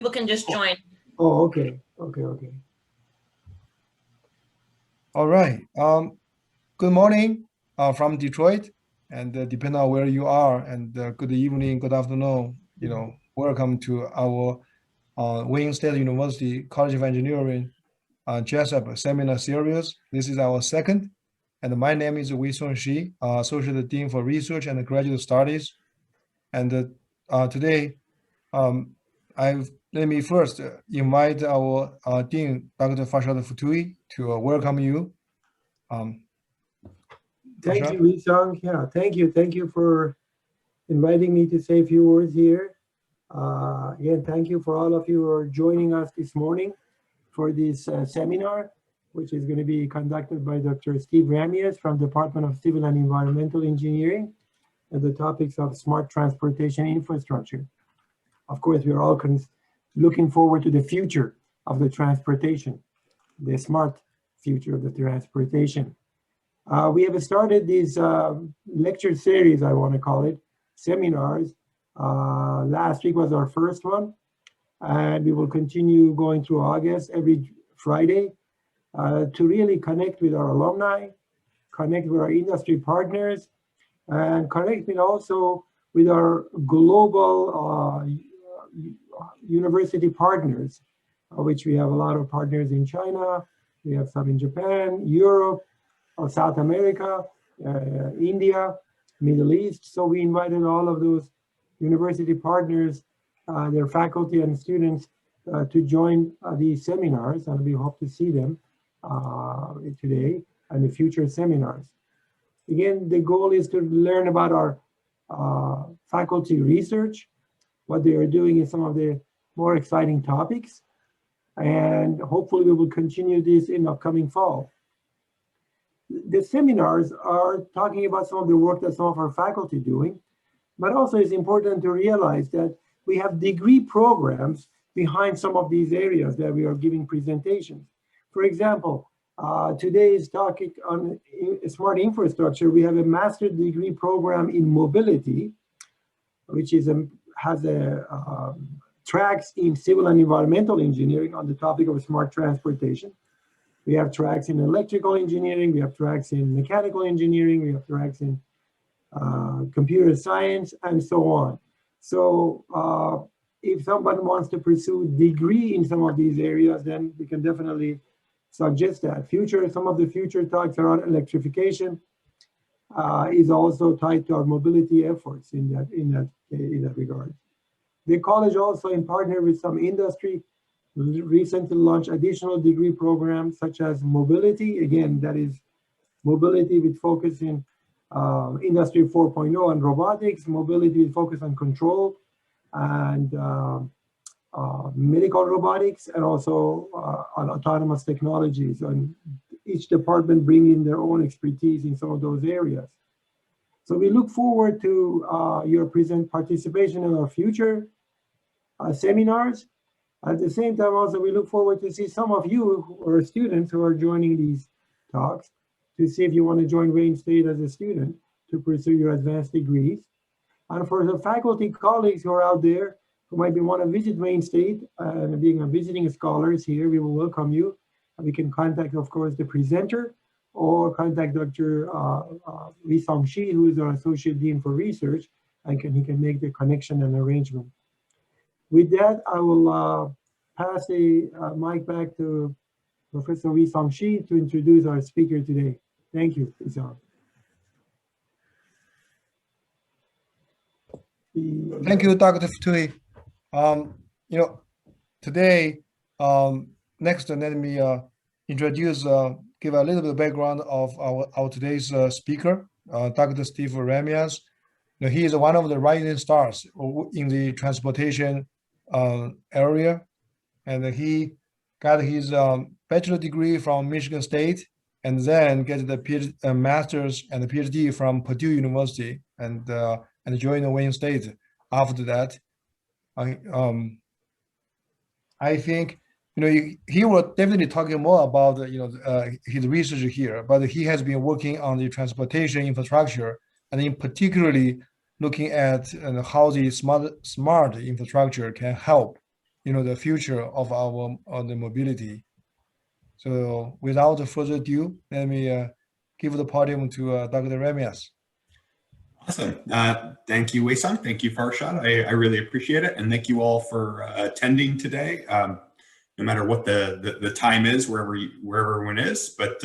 People can just join. Oh, okay. Okay. All right. Good morning from Detroit, and depending on where you are, and good evening, good afternoon. Welcome to our Wayne State University College of Engineering Jessup seminar series. This is our second, and my name is Weisong Shi, Associate Dean for Research and Graduate Studies. And today, let me first invite our Dean, Dr. Farshad Futui, to welcome you. Thank you, Weisong. Yeah, thank you for inviting me to say a few words here. Again, thank you for all of you who are joining us this morning for this seminar, which is going to be conducted by Dr. Steve Remias from Department of Civil and Environmental Engineering, and the topics of smart transportation infrastructure. Of course, we are all looking forward to the future of the transportation, the smart future of the transportation. We have started this lecture series, I want to call it, seminars. Last week was our first one, and we will continue going through August every Friday to really connect with our alumni, connect with our industry partners, and connect also with our global university partners, which we have a lot of partners in China, we have some in Japan, Europe, South America, India, Middle East. So we invited all of those university partners, their faculty and students to join these seminars, and we hope to see them today and the future seminars. Again, the goal is to learn about our faculty research, what they are doing in some of the more exciting topics, and hopefully we will continue this in upcoming fall. The seminars are talking about some of the work that some of our faculty are doing, but also it's important to realize that we have degree programs behind some of these areas that we are giving presentations. For example, today's talk on smart infrastructure, we have a master's degree program in mobility, which is has tracks in civil and environmental engineering on the topic of smart transportation. We have tracks in electrical engineering, we have tracks in mechanical engineering, we have tracks in computer science, and so on. So if someone wants to pursue degree in some of these areas, then we can definitely suggest that. Some of the future talks around electrification is also tied to our mobility efforts in that regard. The college also, in partner with some industry, recently launched additional degree programs such as mobility. Again, that is mobility with focus in Industry 4.0 and robotics, mobility with focus on control and medical robotics, and also on autonomous technologies. And each department bringing their own expertise in some of those areas. So we look forward to your participation in our future seminars. At the same time, also, we look forward to see some of you who are students who are joining these talks to see if you want to join Wayne State as a student to pursue your advanced degrees. And for the faculty colleagues who are out there who might want to visit Wayne State and being visiting scholars here, we will welcome you. And we can contact, of course, the presenter or contact Dr. Weisong Shi, who is our Associate Dean for Research, and he can make the connection and arrangement. With that, I will pass the mic back to Professor Weisong Shi to introduce our speaker today. Thank you, Weisong. Thank you, Dr. Futui. Today, next, let me introduce, give a little bit of background of our today's speaker, Dr. Steve Remias. He is one of the rising stars in the transportation area, and he got his bachelor degree from Michigan State, and then get the master's and the PhD from Purdue University, and joined Wayne State after that. I think he will definitely talking more about his research here, but he has been working on the transportation infrastructure, and in particularly looking at how the smart infrastructure can help the future of our the mobility. So without further ado, let me give the podium to Dr. Remias. Awesome. Thank you, Wei-san. Thank you, Farshad. I really appreciate it. And thank you all for attending today, no matter what the time is, wherever everyone is. But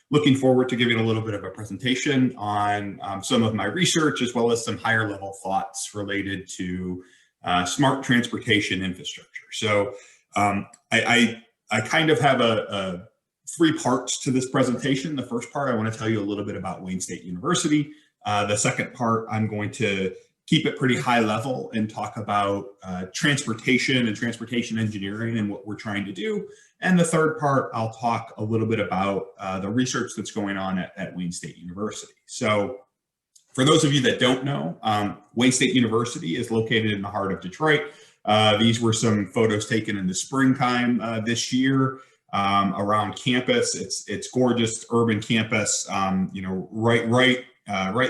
looking forward to giving a little bit of a presentation on some of my research, as well as some higher level thoughts related to smart transportation infrastructure. So I kind of have three parts to this presentation. The first part, I want to tell you a little bit about Wayne State University. The second part, I'm going to keep it pretty high level and talk about transportation and transportation engineering and what we're trying to do. And the third part, I'll talk a little bit about the research that's going on at Wayne State University. So for those of you that don't know, Wayne State University is located in the heart of Detroit. These were some photos taken in the springtime this year around campus. It's gorgeous urban campus, right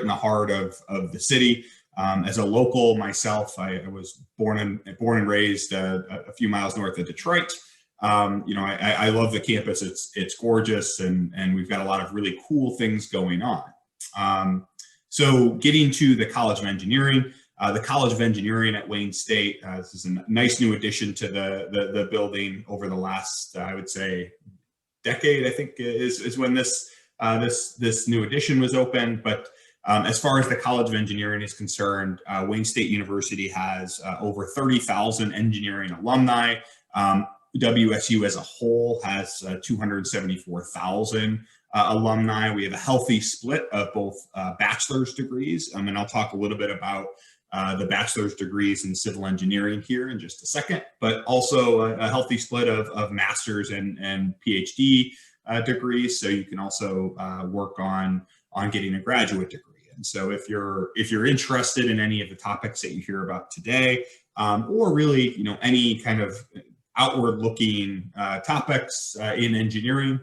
in the heart of the city. As a local myself, I was born and raised a few miles north of Detroit. I love the campus. It's gorgeous, and we've got a lot of really cool things going on. So getting to the College of Engineering, the College of Engineering at Wayne State, this is a nice new addition to the building over the last, I would say, decade. I think is when this new addition was opened. But as far as the College of Engineering is concerned, Wayne State University has over 30,000 engineering alumni. WSU as a whole has 274,000 alumni. We have a healthy split of both bachelor's degrees, and I'll talk a little bit about the bachelor's degrees in civil engineering here in just a second, but also a healthy split of master's and PhD degrees. So you can also work on getting a graduate degree. And so if you're interested in any of the topics that you hear about today, or really any kind of outward-looking topics in engineering,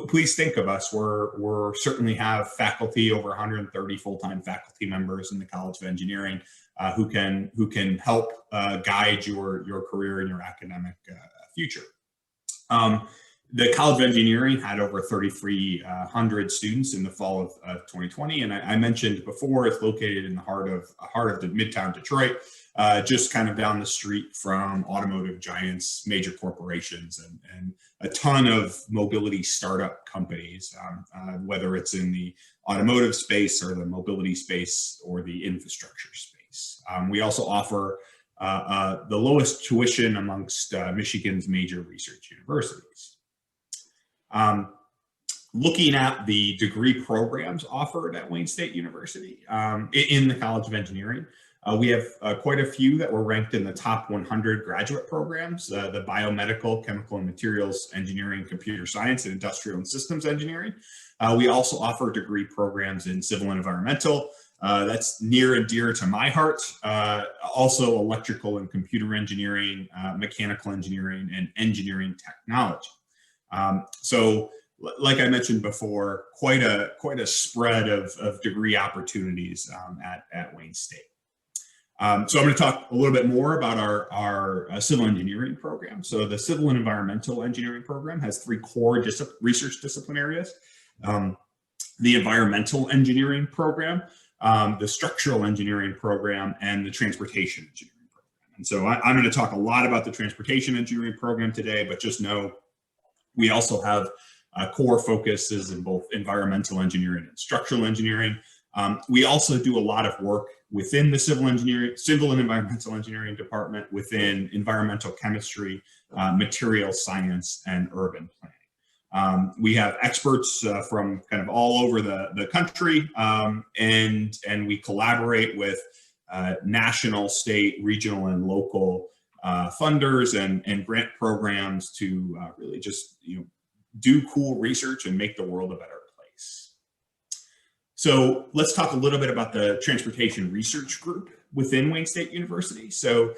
please think of us. We're certainly have faculty, over 130 full-time faculty members in the College of Engineering who can help guide your career and your academic future. The College of Engineering had over 3,300 students in the fall of 2020, and I mentioned before, it's located in the heart of the Midtown Detroit, just kind of down the street from automotive giants, major corporations, and a ton of mobility startup companies, whether it's in the automotive space or the mobility space or the infrastructure space. We also offer the lowest tuition amongst Michigan's major research universities. Looking at the degree programs offered at Wayne State University in the College of Engineering, we have quite a few that were ranked in the top 100 graduate programs, the biomedical, chemical and materials engineering, computer science, and industrial and systems engineering. We also offer degree programs in civil and environmental. That's near and dear to my heart. Also electrical and computer engineering, mechanical engineering, and engineering technology. So like I mentioned before, quite a spread of degree opportunities at Wayne State. So I'm going to talk a little bit more about our civil engineering program. So the civil and environmental engineering program has three core research discipline areas. The environmental engineering program, the structural engineering program, and the transportation engineering program. And so I'm going to talk a lot about the transportation engineering program today, but just know we also have core focuses in both environmental engineering and structural engineering. We also do a lot of work within the civil and environmental engineering department within environmental chemistry, material science, and urban planning. We have experts from kind of all over the country, and we collaborate with national, state, regional, and local funders and grant programs to really just do cool research and make the world a better place. So let's talk a little bit about the transportation research group within Wayne State University. So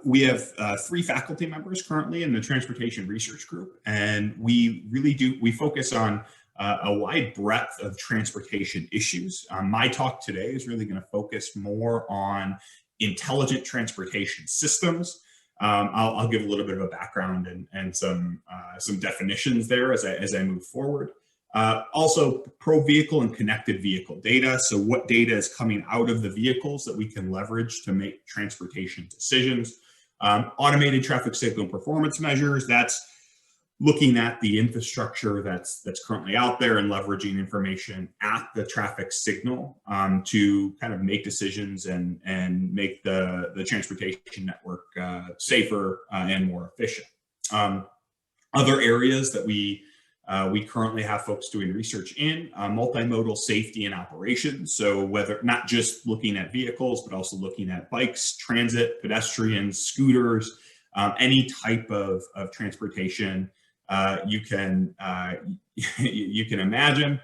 we have 3 faculty members currently in the transportation research group, and we focus on a wide breadth of transportation issues. My talk today is really going to focus more on intelligent transportation systems, I'll give a little bit of a background and some definitions there as I move forward. Also, pro-vehicle and connected vehicle data. So what data is coming out of the vehicles that we can leverage to make transportation decisions. Automated traffic signal performance measures. That's looking at the infrastructure that's currently out there and leveraging information at the traffic signal to kind of make decisions and make the transportation network safer and more efficient. Other areas that we currently have folks doing research in, multimodal safety and operations. So whether not just looking at vehicles, but also looking at bikes, transit, pedestrians, scooters, any type of transportation you can imagine.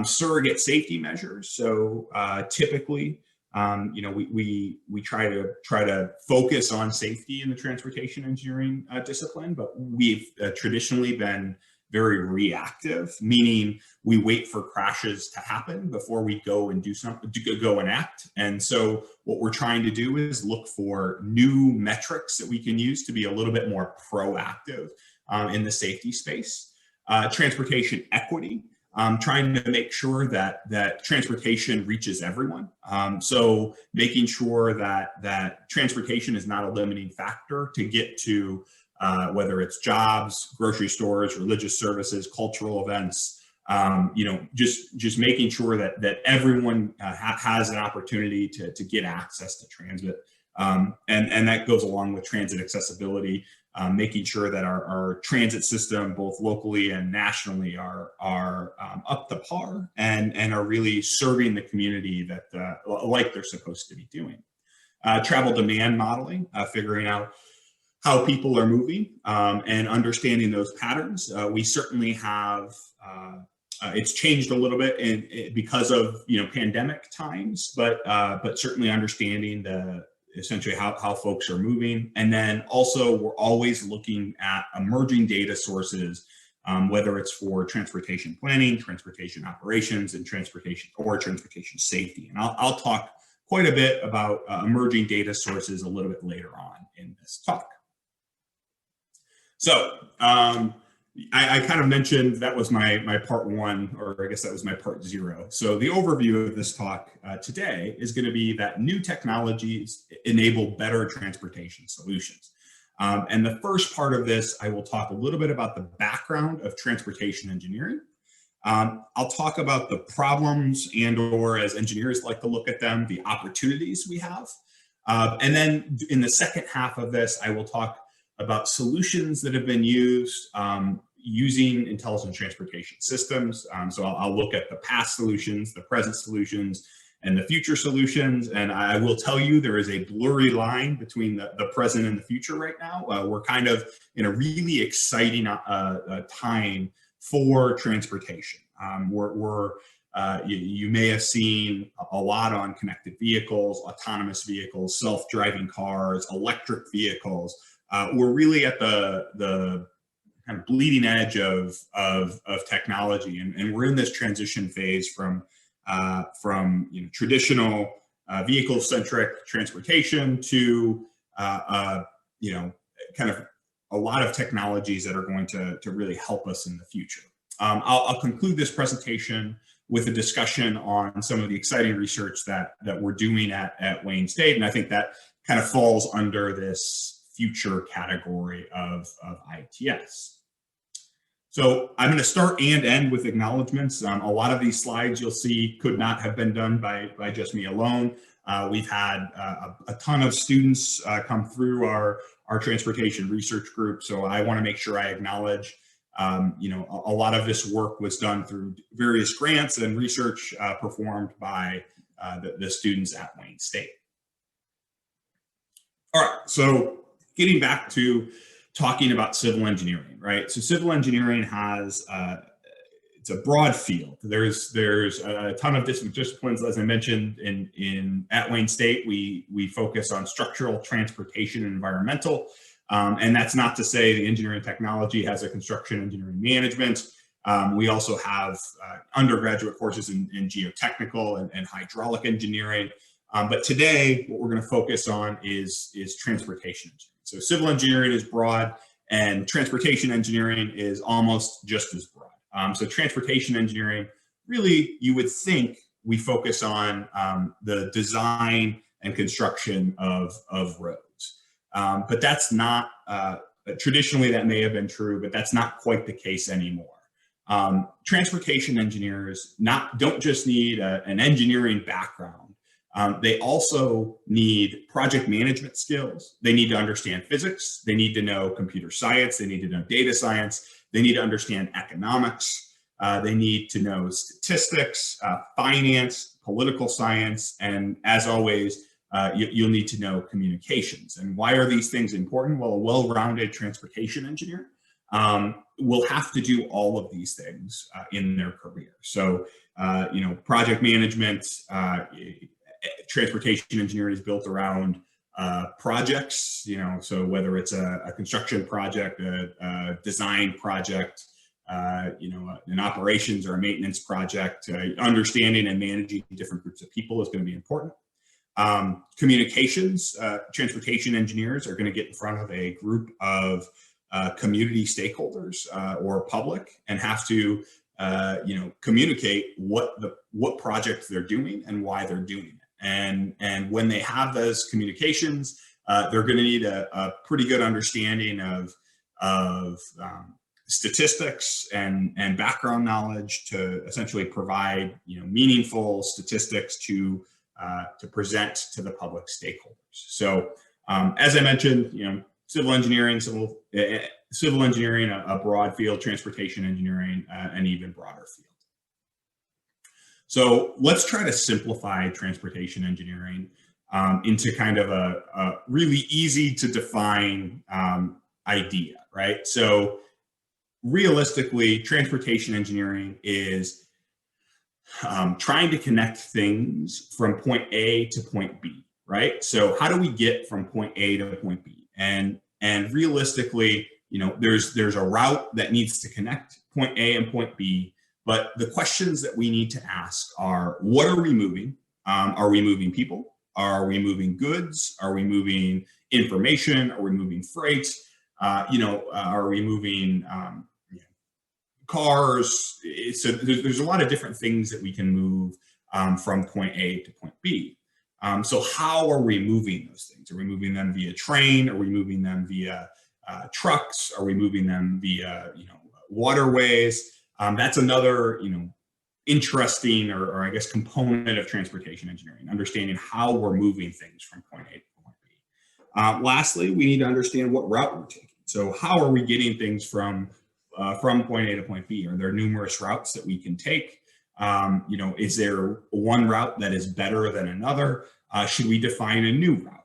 Surrogate safety measures. So typically, we try to focus on safety in the transportation engineering discipline, but we've traditionally been very reactive, meaning we wait for crashes to happen before we go and do something, go and act. And so what we're trying to do is look for new metrics that we can use to be a little bit more proactive in the safety space. Transportation equity, trying to make sure that transportation reaches everyone. So making sure that transportation is not a limiting factor to get to whether it's jobs, grocery stores, religious services, cultural events, just making sure that everyone has an opportunity to get access to transit. And that goes along with transit accessibility, making sure that our transit system, both locally and nationally, are up to par and are really serving the community that like they're supposed to be doing. Travel demand modeling, figuring out how people are moving and understanding those patterns. We certainly have, it's changed a little bit because of pandemic times, but certainly understanding essentially how folks are moving. And then also we're always looking at emerging data sources, whether it's for transportation planning, transportation operations, and transportation safety. And I'll talk quite a bit about emerging data sources a little bit later on in this talk. So I kind of mentioned that was my part one, or I guess that was my part zero. So the overview of this talk today is going to be that new technologies enable better transportation solutions. And the first part of this, I will talk a little bit about the background of transportation engineering. I'll talk about the problems or as engineers like to look at them, the opportunities we have. And then in the second half of this, I will talk about solutions that have been used using intelligent transportation systems. So I'll look at the past solutions, the present solutions, and the future solutions. And I will tell you there is a blurry line between the present and the future right now. We're kind of in a really exciting time for transportation. You may have seen a lot on connected vehicles, autonomous vehicles, self-driving cars, electric vehicles. We're really at the kind of bleeding edge of technology, and we're in this transition phase from traditional vehicle-centric transportation to kind of a lot of technologies that are going to really help us in the future. I'll conclude this presentation with a discussion on some of the exciting research that we're doing at Wayne State, and I think that kind of falls under this future category of ITS. So I'm going to start and end with acknowledgements. A lot of these slides you'll see could not have been done by just me alone. We've had a ton of students come through our transportation research group, so I want to make sure I acknowledge a lot of this work was done through various grants and research performed by the students at Wayne State. All right, so getting back to talking about civil engineering, right? So civil engineering has, it's a broad field. There's a ton of different disciplines. As I mentioned, at Wayne State, we focus on structural, transportation, and environmental. And that's not to say the engineering technology has a construction engineering management. We also have undergraduate courses in geotechnical and hydraulic engineering. But today, what we're going to focus on is transportation engineering. So civil engineering is broad, and transportation engineering is almost just as broad. So transportation engineering, really, you would think we focus on the design and construction of roads. But that's not, traditionally that may have been true, but that's not quite the case anymore. Transportation engineers don't just need an engineering background. They also need project management skills. They need to understand physics. They need to know computer science. They need to know data science. They need to understand economics. They need to know statistics, finance, political science, and as always, you'll need to know communications. And why are these things important? Well, a well-rounded transportation engineer will have to do all of these things in their career. So, project management, transportation engineering is built around projects, so whether it's a construction project, a design project, an operations or a maintenance project, understanding and managing different groups of people is going to be important. Communications, transportation engineers are going to get in front of a group of community stakeholders or public and have to, communicate what project they're doing and why they're doing it. And when they have those communications, they're going to need a pretty good understanding of statistics and background knowledge to essentially provide meaningful statistics to present to the public stakeholders. So as I mentioned, civil engineering, a broad field, transportation engineering, an even broader field. So let's try to simplify transportation engineering into kind of a really easy to define idea, right? So realistically, transportation engineering is trying to connect things from point A to point B, right? So how do we get from point A to point B? And realistically, there's a route that needs to connect point A and point B. But the questions that we need to ask are, what are we moving? Are we moving people? Are we moving goods? Are we moving information? Are we moving freight? Are we moving cars? So there's a lot of different things that we can move from point A to point B. So how are we moving those things? Are we moving them via train? Are we moving them via trucks? Are we moving them via waterways? That's another, interesting or I guess component of transportation engineering, understanding how we're moving things from point A to point B. Lastly, we need to understand what route we're taking. So how are we getting things from point A to point B? Are there numerous routes that we can take? Is there one route that is better than another? Should we define a new route?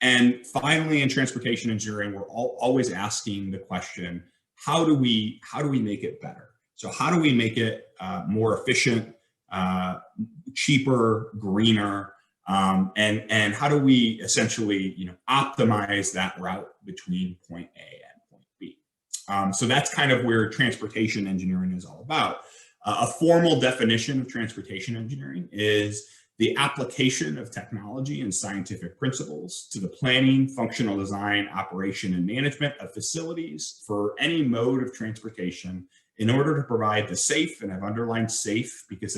And finally, in transportation engineering, we're always asking the question, how do we make it better? So how do we make it more efficient, cheaper, greener, and how do we essentially optimize that route between point A and point B? So that's kind of where transportation engineering is all about. A formal definition of transportation engineering is the application of technology and scientific principles to the planning, functional design, operation, and management of facilities for any mode of transportation in order to provide the safe, and I've underlined safe because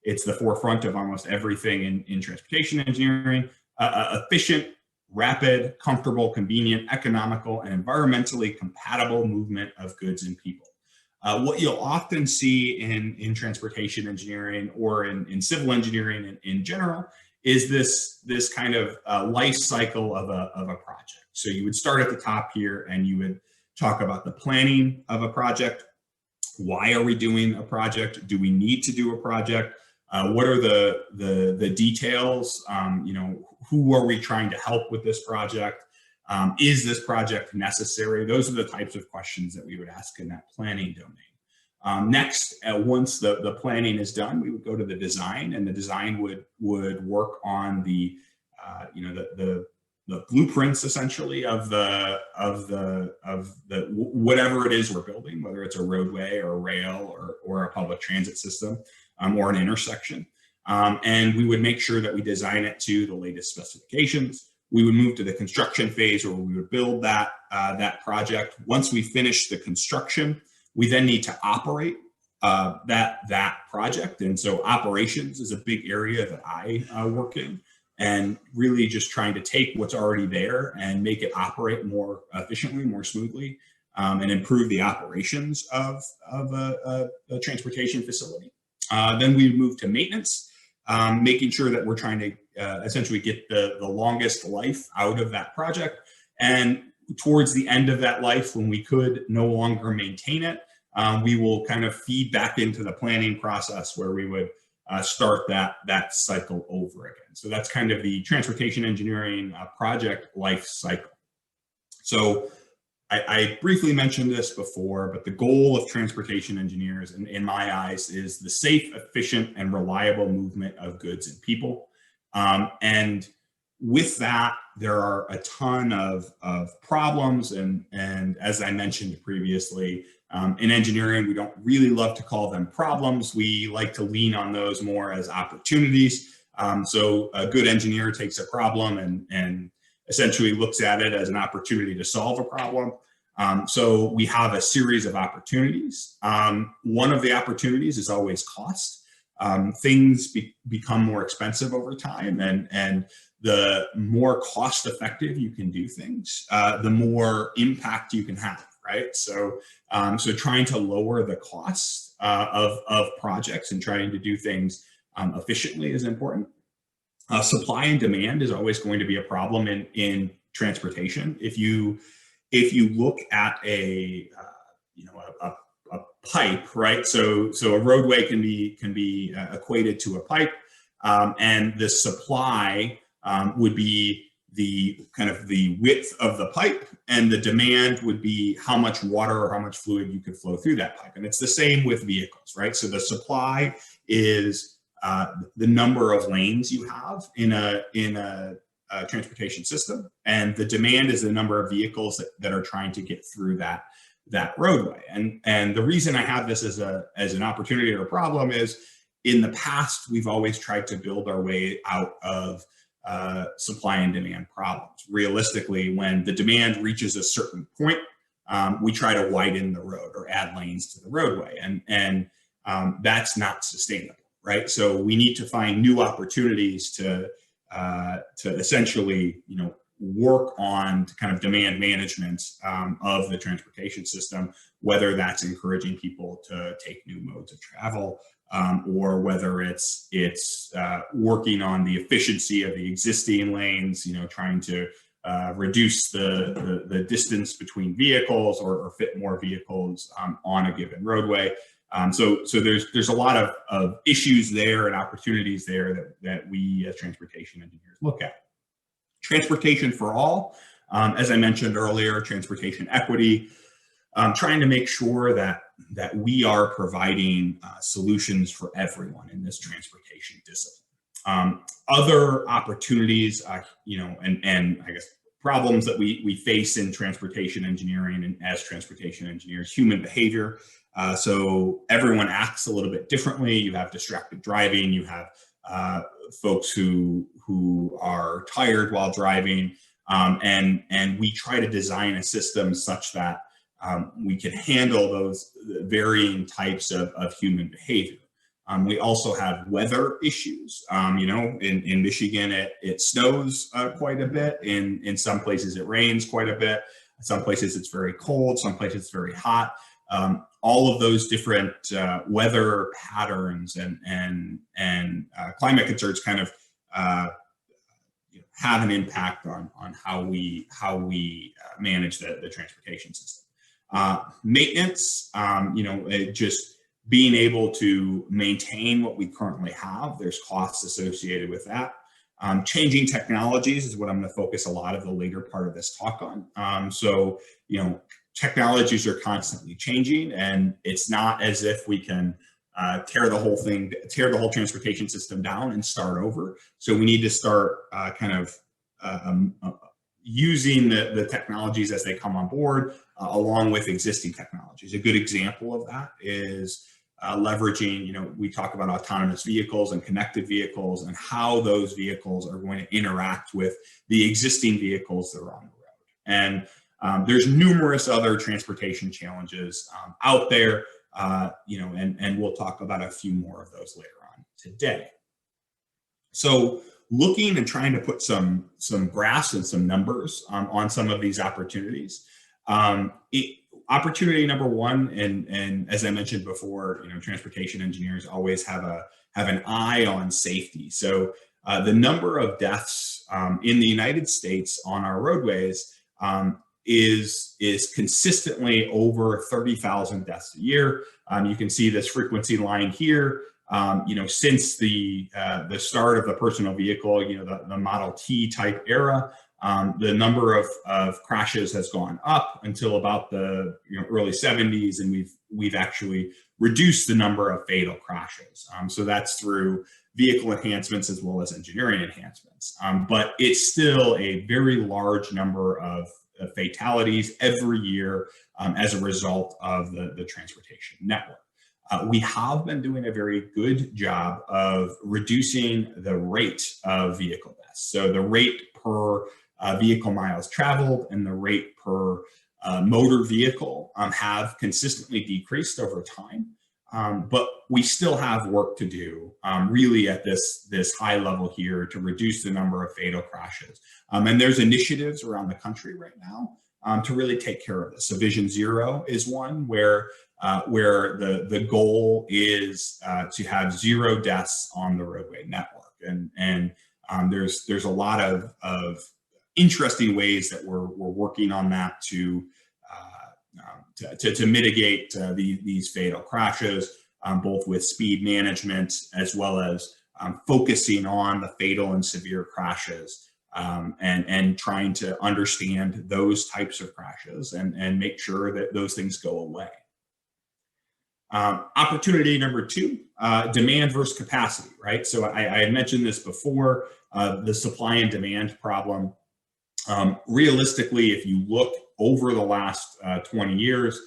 it's the forefront of almost everything in transportation engineering, efficient, rapid, comfortable, convenient, economical, and environmentally compatible movement of goods and people. What you'll often see in transportation engineering or in civil engineering in general is this kind of life cycle of a project. So you would start at the top here and you would talk about the planning of a project. Why are we doing a project? Do we need to do a project? What are the details? Who are we trying to help with this project? Is this project necessary? Those are the types of questions that we would ask in that planning domain. Next, once the planning is done, we would go to the design, and the design would work on the blueprints essentially of the whatever it is we're building, whether it's a roadway or a rail or a public transit system or an intersection. And we would make sure that we design it to the latest specifications. We would move to the construction phase where we would build that, that project. Once we finish the construction, we then need to operate that project. And so operations is a big area that I work in, and really just trying to take what's already there and make it operate more efficiently, more smoothly, and improve the operations of a transportation facility. Then we move to maintenance, making sure that we're trying to essentially get the longest life out of that project. And towards the end of that life, when we could no longer maintain it, we will kind of feed back into the planning process where we would start that cycle over again. So that's kind of the transportation engineering project life cycle. So I briefly mentioned this before, but the goal of transportation engineers, in my eyes, is the safe, efficient, and reliable movement of goods and people. And with that, there are a ton of problems. And as I mentioned previously, in engineering, we don't really love to call them problems. We like to lean on those more as opportunities. So a good engineer takes a problem and essentially looks at it as an opportunity to solve a problem. So we have a series of opportunities. One of the opportunities is always cost. Things become more expensive over time, and the more cost effective you can do things, the more impact you can have, right? So trying to lower the cost of projects and trying to do things efficiently is important. Supply and demand is always going to be a problem in transportation. If you look at a pipe, right? So a roadway can be equated to a pipe, and the supply would be the kind of the width of the pipe, and the demand would be how much water or how much fluid you could flow through that pipe. And it's the same with vehicles, right? So the supply is the number of lanes you have in a transportation system, and the demand is the number of vehicles that are trying to get through that roadway. And the reason I have this as an opportunity or a problem is, in the past, we've always tried to build our way out of supply and demand problems. Realistically, when the demand reaches a certain point, we try to widen the road or add lanes to the roadway, and that's not sustainable, right? So we need to find new opportunities to essentially, work on kind of demand management of the transportation system, whether that's encouraging people to take new modes of travel, or whether it's working on the efficiency of the existing lanes, trying to reduce the distance between vehicles or fit more vehicles on a given roadway. So there's a lot of issues there and opportunities there that we as transportation engineers look at. Transportation for all, as I mentioned earlier, transportation equity, trying to make sure that we are providing solutions for everyone in this transportation discipline. Other opportunities, and I guess problems that we face in transportation engineering and as transportation engineers, human behavior. So everyone acts a little bit differently. You have distracted driving, you have folks who are tired while driving, and we try to design a system such that we can handle those varying types of human behavior. We also have weather issues. In Michigan, it snows quite a bit. In some places, it rains quite a bit. Some places it's very cold. Some places it's very hot. All of those different weather patterns and climate concerns kind of have an impact on how we manage the transportation system. Maintenance, just being able to maintain what we currently have. There's costs associated with that. Changing technologies is what I'm going to focus a lot of the later part of this talk on. Technologies are constantly changing, and it's not as if we can tear the whole transportation system down and start over. So we need to start using the technologies as they come on board, along with existing technologies. A good example of that is leveraging, we talk about autonomous vehicles and connected vehicles and how those vehicles are going to interact with the existing vehicles that are on the road. And there's numerous other transportation challenges out there, and we'll talk about a few more of those later on today. So looking and trying to put some graphs and some numbers on some of these opportunities. Opportunity number one, and as I mentioned before, transportation engineers always have an eye on safety. So the number of deaths in the United States on our roadways is consistently over 30,000 deaths a year. You can see this frequency line here. Since the start of the personal vehicle, the Model T type era, the number of crashes has gone up until about the early 70s, and we've actually reduced the number of fatal crashes. So that's through vehicle enhancements as well as engineering enhancements. But it's still a very large number of fatalities every year as a result of the transportation network. We have been doing a very good job of reducing the rate of vehicle deaths. So the rate per vehicle miles traveled and the rate per motor vehicle have consistently decreased over time. But we still have work to do really at this high level here to reduce the number of fatal crashes. And there's initiatives around the country right now to really take care of this. So Vision Zero is one where the goal is to have 0 deaths on the roadway network. And there's a lot of interesting ways that we're working on that to mitigate these fatal crashes, both with speed management as well as focusing on the fatal and severe crashes, and trying to understand those types of crashes and make sure that those things go away. Opportunity number 2, demand versus capacity, right? So I had mentioned this before, the supply and demand problem. Realistically, if you look over the last 20 years,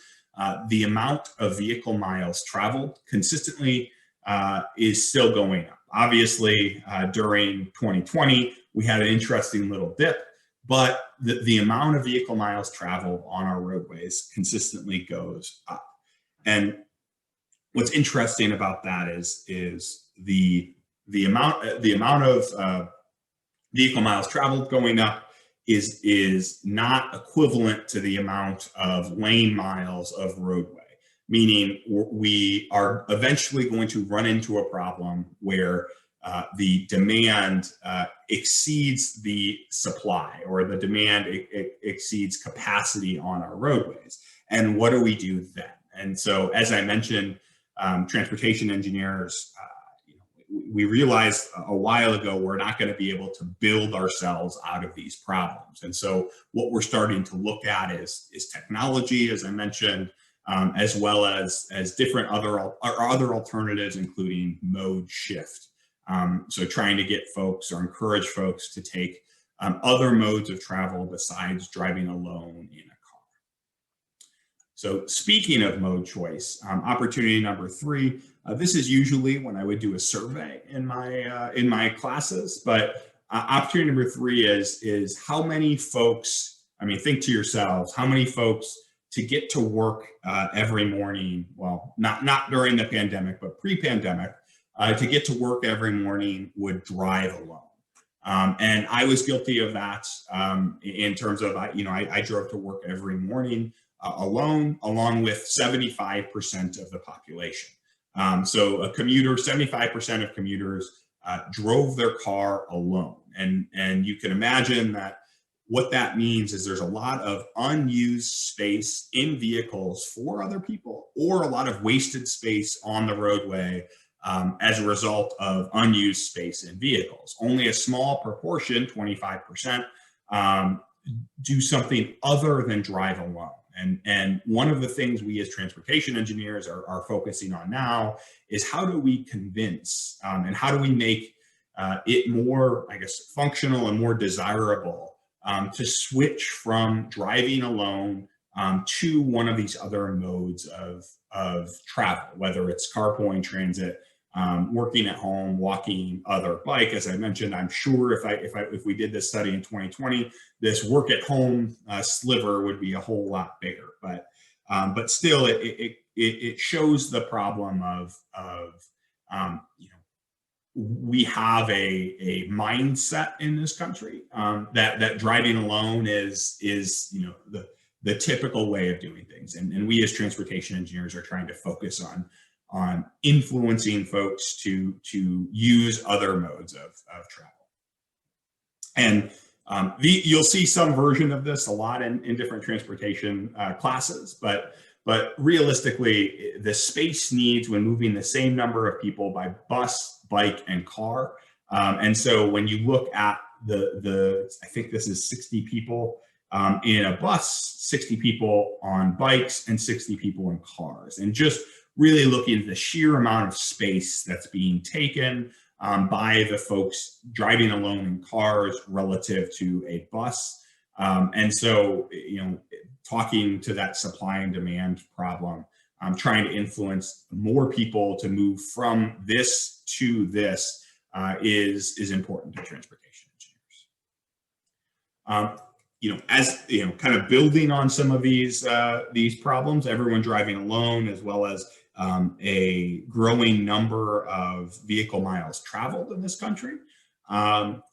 the amount of vehicle miles traveled consistently is still going up. Obviously, during 2020, we had an interesting little dip, but the amount of vehicle miles traveled on our roadways consistently goes up. And what's interesting about that is the amount of vehicle miles traveled going up is not equivalent to the amount of lane miles of roadway, meaning we are eventually going to run into a problem where the demand exceeds the supply, or the demand exceeds capacity on our roadways. And what do we do then? And so, as I mentioned, transportation engineers, we realized a while ago we're not going to be able to build ourselves out of these problems. And so what we're starting to look at is technology, as I mentioned, as well as different other alternatives, including mode shift. So trying to get folks or encourage folks to take other modes of travel besides driving alone in a car. So speaking of mode choice, opportunity number 3, this is usually when I would do a survey in my classes, but opportunity number 3 is how many folks, think to yourselves, how many folks to get to work every morning, well, not during the pandemic, but pre-pandemic, to get to work every morning would drive alone. And I was guilty of that in terms of, I drove to work every morning alone, along with 75% of the population. So a commuter, 75% of commuters drove their car alone. And you can imagine that what that means is there's a lot of unused space in vehicles for other people, or a lot of wasted space on the roadway as a result of unused space in vehicles. Only a small proportion, 25%, do something other than drive alone. And one of the things we as transportation engineers are focusing on now is how do we convince and how do we make it more, functional and more desirable to switch from driving alone to one of these other modes of travel, whether it's carpooling transit, working at home, walking, other bike. As I mentioned, I'm sure if we did this study in 2020, this work at home sliver would be a whole lot bigger. But still, it shows the problem of we have a mindset in this country that driving alone is the typical way of doing things, and we as transportation engineers are trying to focus on influencing folks to use other modes of travel. And you'll see some version of this a lot in different transportation classes, but realistically, the space needs when moving the same number of people by bus, bike, and car. And so when you look at I think this is 60 people in a bus, 60 people on bikes, and 60 people in cars. And just really looking at the sheer amount of space that's being taken by the folks driving alone in cars relative to a bus. And so, talking to that supply and demand problem, trying to influence more people to move from this to this is important to transportation engineers. Kind of building on some of these problems, everyone driving alone, as well as a growing number of vehicle miles traveled in this country,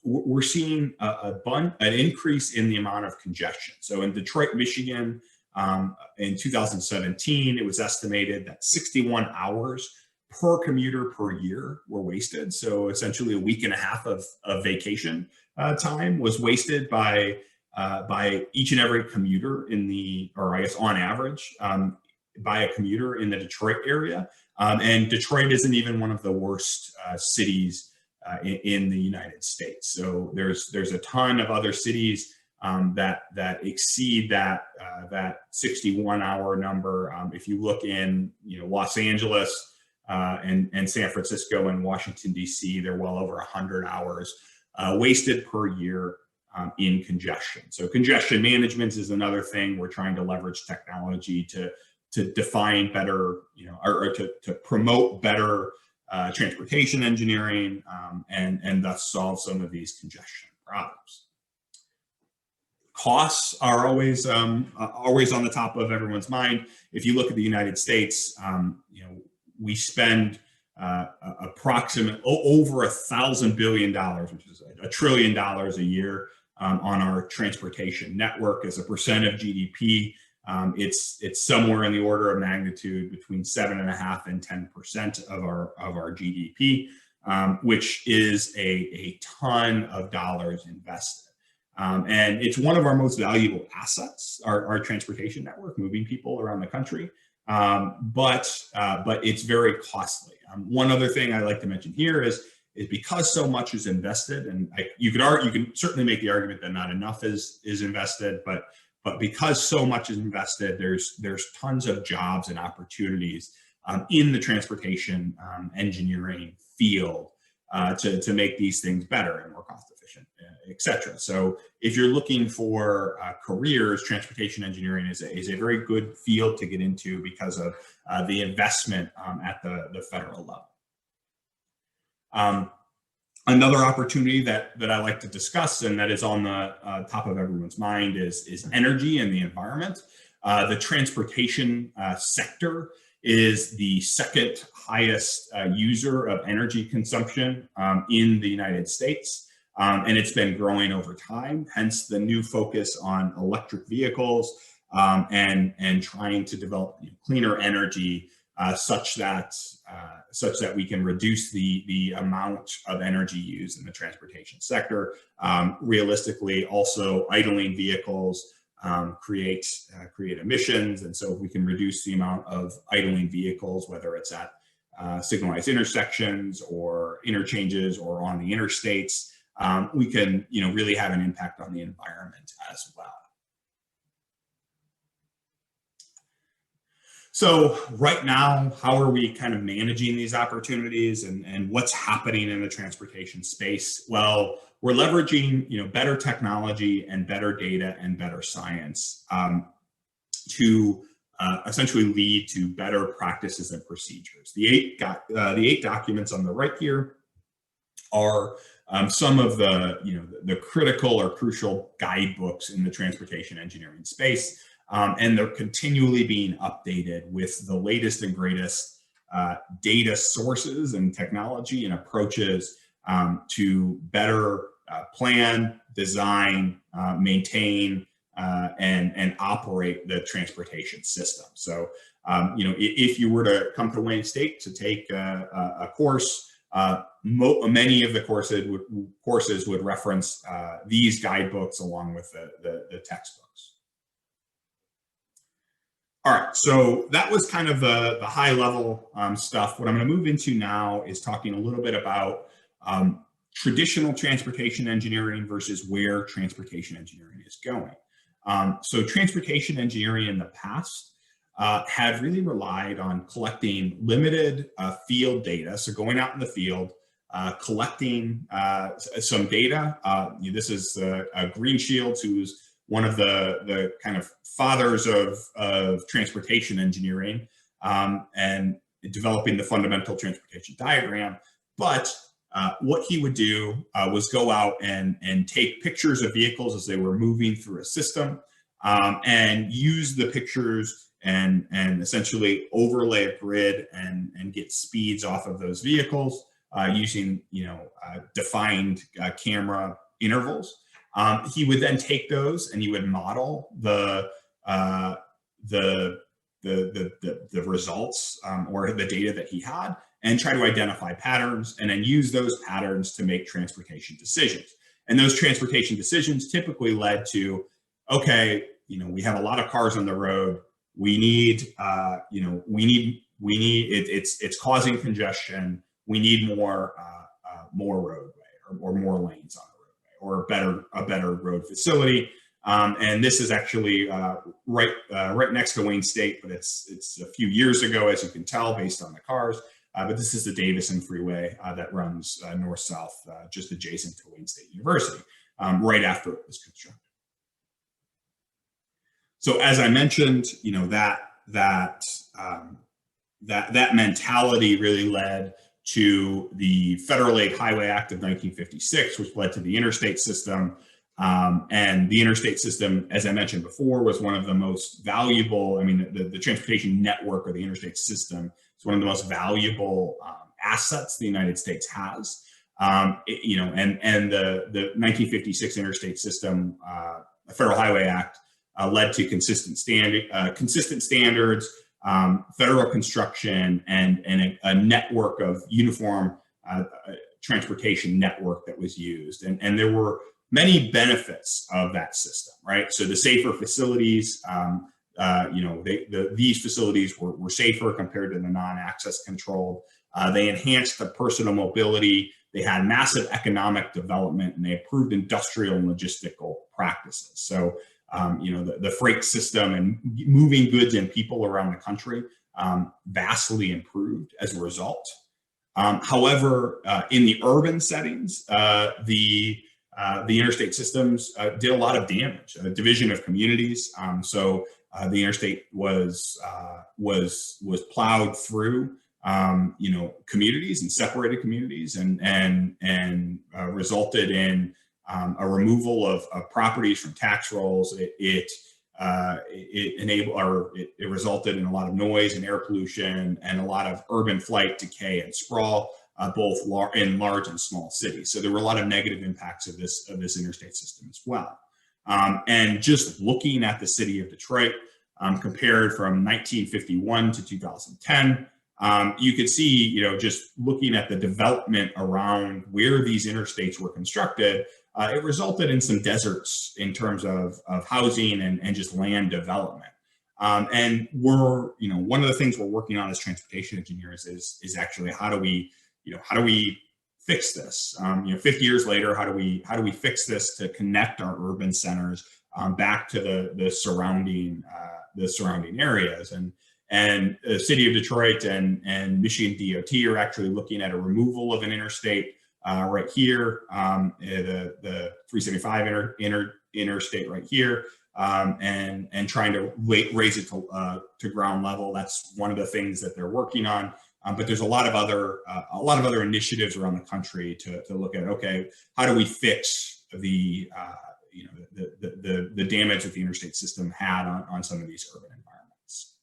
we're seeing an increase in the amount of congestion. So in Detroit, Michigan, in 2017, it was estimated that 61 hours per commuter per year were wasted. So essentially a week and a half of vacation time was wasted by each and every commuter on average, by a commuter in the Detroit area. And Detroit isn't even one of the worst cities in the United States. So there's a ton of other cities that exceed that 61-hour number. If you look in Los Angeles and San Francisco and Washington, D.C., they're well over 100 hours wasted per year in congestion. So congestion management is another thing. We're trying to leverage technology to define better, or to promote better transportation engineering, and thus solve some of these congestion problems. Costs are always on the top of everyone's mind. If you look at the United States, we spend approximately over $1,000 billion, which is $1 trillion a year, on our transportation network as a percent of GDP. It's somewhere in the order of magnitude between 7.5% and 10% of our GDP, which is a ton of dollars invested. And it's one of our most valuable assets, our transportation network, moving people around the country. But it's very costly. One other thing I like to mention here is because so much is invested, and you can certainly make the argument that not enough is invested, but because so much is invested, there's tons of jobs and opportunities in the transportation engineering field to make these things better and more cost efficient, et cetera. So if you're looking for careers, transportation engineering is a very good field to get into because of the investment at the federal level. Another opportunity that I like to discuss, and that is on the top of everyone's mind, is energy and the environment. The transportation sector is the second highest user of energy consumption in the United States, and it's been growing over time. Hence the new focus on electric vehicles and trying to develop cleaner energy such that we can reduce the amount of energy used in the transportation sector. Realistically, also idling vehicles create emissions, and so if we can reduce the amount of idling vehicles, whether it's at signalized intersections or interchanges or on the interstates, we can really have an impact on the environment as well. So right now, how are we kind of managing these opportunities and what's happening in the transportation space? Well, we're leveraging better technology and better data and better science. to essentially lead to better practices and procedures. The eight documents on the right here are some of the critical or crucial guidebooks in the transportation engineering space, and they're continually being updated with the latest and greatest data sources and technology and approaches to better plan, design, maintain, and operate the transportation system. So, if you were to come to Wayne State to take a course, many of the courses would reference these guidebooks along with the textbooks. All right, so that was kind of the high level stuff. What I'm going to move into now is talking a little bit about traditional transportation engineering versus where transportation engineering is going. So transportation engineering in the past had really relied on collecting limited field data. So going out in the field, collecting some data. This is Green Shields, who's one of the kind of fathers of transportation engineering and developing the fundamental transportation diagram. But what he would do was go out and take pictures of vehicles as they were moving through a system and use the pictures and essentially overlay a grid and get speeds off of those vehicles using defined camera intervals. He would then take those and he would model the results or the data that he had and try to identify patterns and then use those patterns to make transportation decisions. And those transportation decisions typically led to, okay, we have a lot of cars on the road. We need, it's causing congestion. We need more roadway or more lanes on the roadway or a better road facility. And this is actually right next to Wayne State, but it's a few years ago, as you can tell, based on the cars. But this is the Davison Freeway that runs north-south, just adjacent to Wayne State University, right after it was constructed. So as I mentioned, that mentality really led to the Federal Aid Highway Act of 1956, which led to the interstate system. And the interstate system, as I mentioned before, was one of the most valuable. I mean, the transportation network or the interstate system is one of the most valuable assets the United States has. And the 1956 interstate system, the Federal Highway Act, led to consistent standards, federal construction, and a network of uniform transportation network that was used. And there were many benefits of that system, right? So the safer facilities, these facilities were safer compared to the non-access controlled. They enhanced the personal mobility. They had massive economic development, and they improved industrial and logistical practices. So, the freight system and moving goods and people around the country vastly improved as a result. However, in the urban settings, the interstate systems did a lot of damage, a division of communities. So the interstate was plowed through, communities and separated communities, and resulted in a removal of properties from tax rolls. It resulted in a lot of noise and air pollution and a lot of urban flight, decay, and sprawl, both in large and small cities. So there were a lot of negative impacts of this interstate system as well. And just looking at the city of Detroit, compared from 1951 to 2010, you could see, just looking at the development around where these interstates were constructed, it resulted in some deserts in terms of housing and just land development. And one of the things we're working on as transportation engineers is actually how do we fix this? 50 years later, how do we fix this to connect our urban centers back to the surrounding areas? And the city of Detroit and Michigan DOT are actually looking at a removal of an interstate right here, the 375 interstate right here, and trying to raise it to ground level. That's one of the things that they're working on. But there's a lot of other initiatives around the country to look at, okay, how do we fix the damage that the interstate system had on some of these urban environments.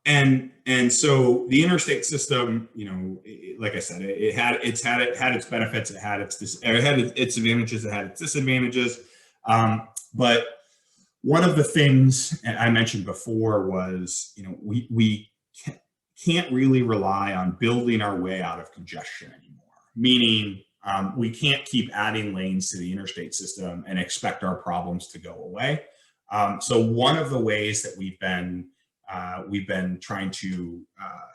And so the interstate system, like I said, it had its benefits, it had its advantages, it had its disadvantages. But one of the things I mentioned before was, we can't really rely on building our way out of congestion anymore. Meaning, we can't keep adding lanes to the interstate system and expect our problems to go away. So one of the ways that we've been trying to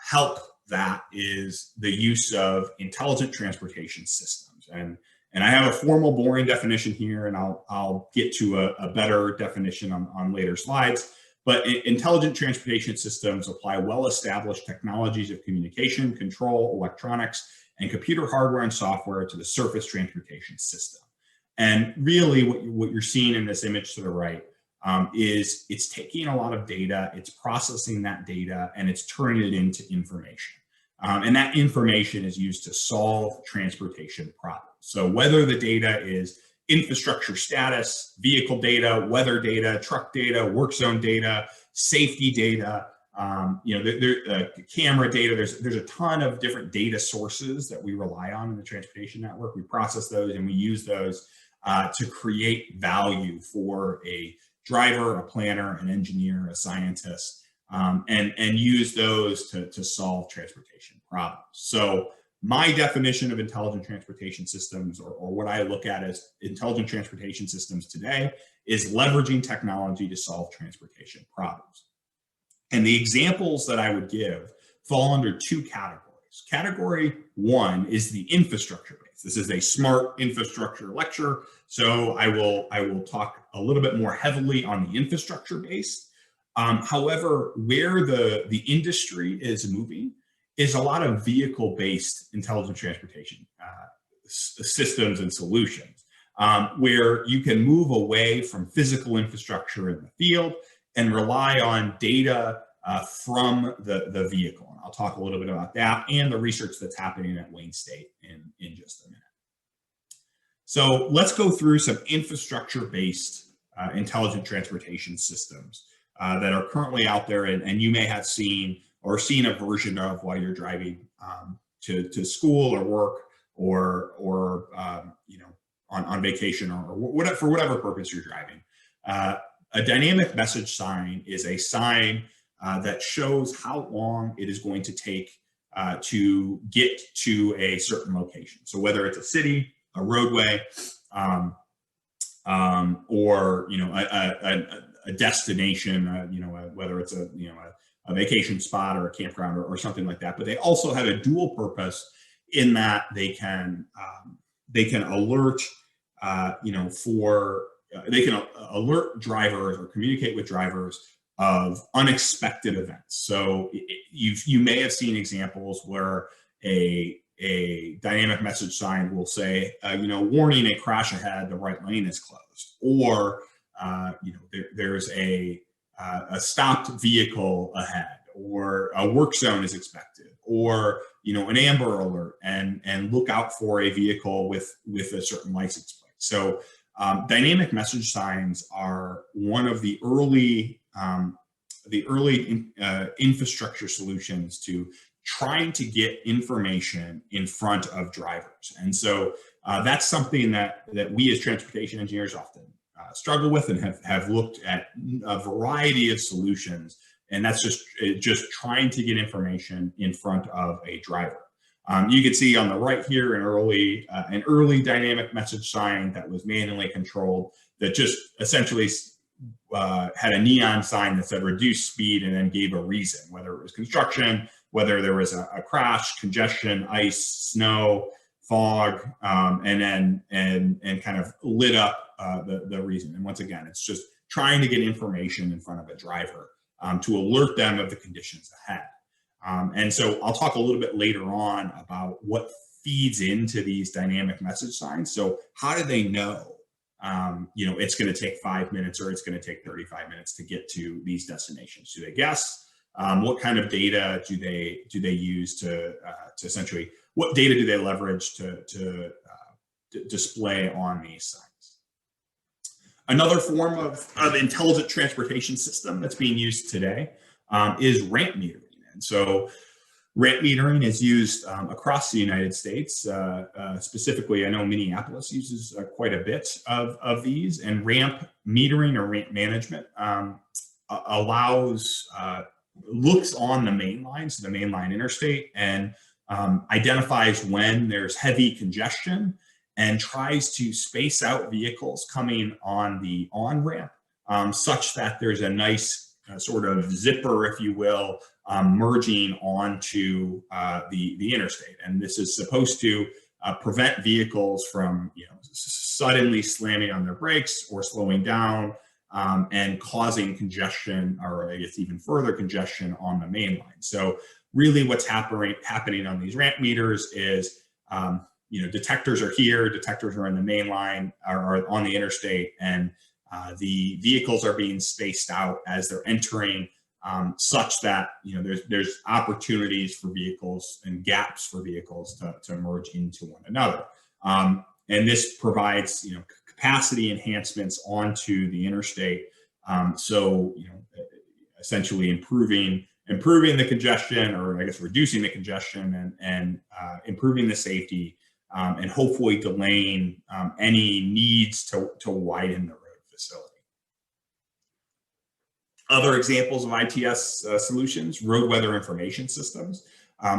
help that is the use of intelligent transportation systems. And I have a formal boring definition here, and I'll get to a better definition on later slides. But intelligent transportation systems apply well-established technologies of communication, control, electronics, and computer hardware and software to the surface transportation system. And really what you're seeing in this image to the right is it's taking a lot of data, it's processing that data, and it's turning it into information. And that information is used to solve transportation problems. So whether the data is infrastructure status, vehicle data, weather data, truck data, work zone data, safety data, camera data, there's a ton of different data sources that we rely on in the transportation network. We process those and we use those to create value for a driver, a planner, an engineer, a scientist, and use those to solve transportation problems. So my definition of intelligent transportation systems, or what I look at as intelligent transportation systems today, is leveraging technology to solve transportation problems. And the examples that I would give fall under two categories. Category one is the infrastructure base. This is a smart infrastructure lecture, so I will talk a little bit more heavily on the infrastructure base. However, where the industry is moving is a lot of vehicle-based intelligent transportation systems and solutions, where you can move away from physical infrastructure in the field and rely on data from the vehicle. And I'll talk a little bit about that and the research that's happening at Wayne State in just a minute. So let's go through some infrastructure-based intelligent transportation systems that are currently out there, and you may have seen a version of while you're driving to school or work or on vacation or whatever, for whatever purpose you're driving. A dynamic message sign is a sign that shows how long it is going to take to get to a certain location. So whether it's a city, a roadway, or a destination, whether it's a vacation spot or a campground or something like that. But they also have a dual purpose in that they can alert they can alert drivers or communicate with drivers of unexpected events. So you may have seen examples where a dynamic message sign will say, warning, a crash ahead, the right lane is closed, or there's a stopped vehicle ahead, or a work zone is expected, or an amber alert, and look out for a vehicle with a certain license plate. So dynamic message signs are one of the early infrastructure solutions to trying to get information in front of drivers. And so that's something that we as transportation engineers often struggle with and have looked at a variety of solutions. And that's just trying to get information in front of a driver. You can see on the right here an early dynamic message sign that was manually controlled that just essentially had a neon sign that said reduce speed and then gave a reason, whether it was construction, whether there was a crash, congestion, ice, snow, fog, and kind of lit up the reason. And once again, it's just trying to get information in front of a driver to alert them of the conditions ahead. And so I'll talk a little bit later on about what feeds into these dynamic message signs. So how do they know it's going to take 5 minutes or it's going to take 35 minutes to get to these destinations. Do they guess? What kind of data do they use to essentially, what data do they leverage to display on these signs? Another form of intelligent transportation system that's being used today is ramp metering. And so ramp metering is used across the United States. Specifically, I know Minneapolis uses quite a bit of these, and ramp metering or ramp management looks on the main line, so the mainline interstate, and identifies when there's heavy congestion and tries to space out vehicles coming on the on-ramp such that there's a nice sort of zipper, if you will, merging onto the interstate. And this is supposed to prevent vehicles from suddenly slamming on their brakes or slowing down and causing congestion, or I guess even further congestion on the main line. So really what's happening on these ramp meters is detectors are here, detectors are in the main line, are on the interstate, and the vehicles are being spaced out as they're entering, such that there's opportunities for vehicles and gaps for vehicles to merge into one another. And this provides capacity enhancements onto the interstate, so essentially improving the congestion, or I guess reducing the congestion, and improving the safety, and hopefully delaying any needs to widen the road facility. Other examples of ITS solutions: road weather information systems.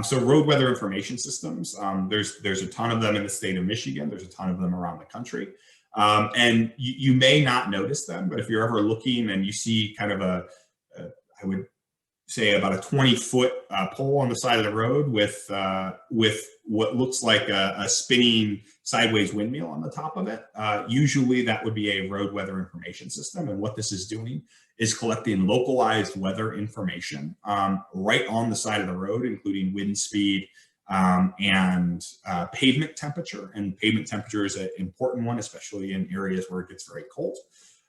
So road weather information systems, there's a ton of them in the state of Michigan. There's a ton of them around the country. And you may not notice them, but if you're ever looking and you see kind of I would say about a 20-foot pole on the side of the road with what looks like a spinning sideways windmill on the top of it, usually that would be a road weather information system. And what this is doing is collecting localized weather information right on the side of the road, including wind speed and pavement temperature. And pavement temperature is an important one, especially in areas where it gets very cold.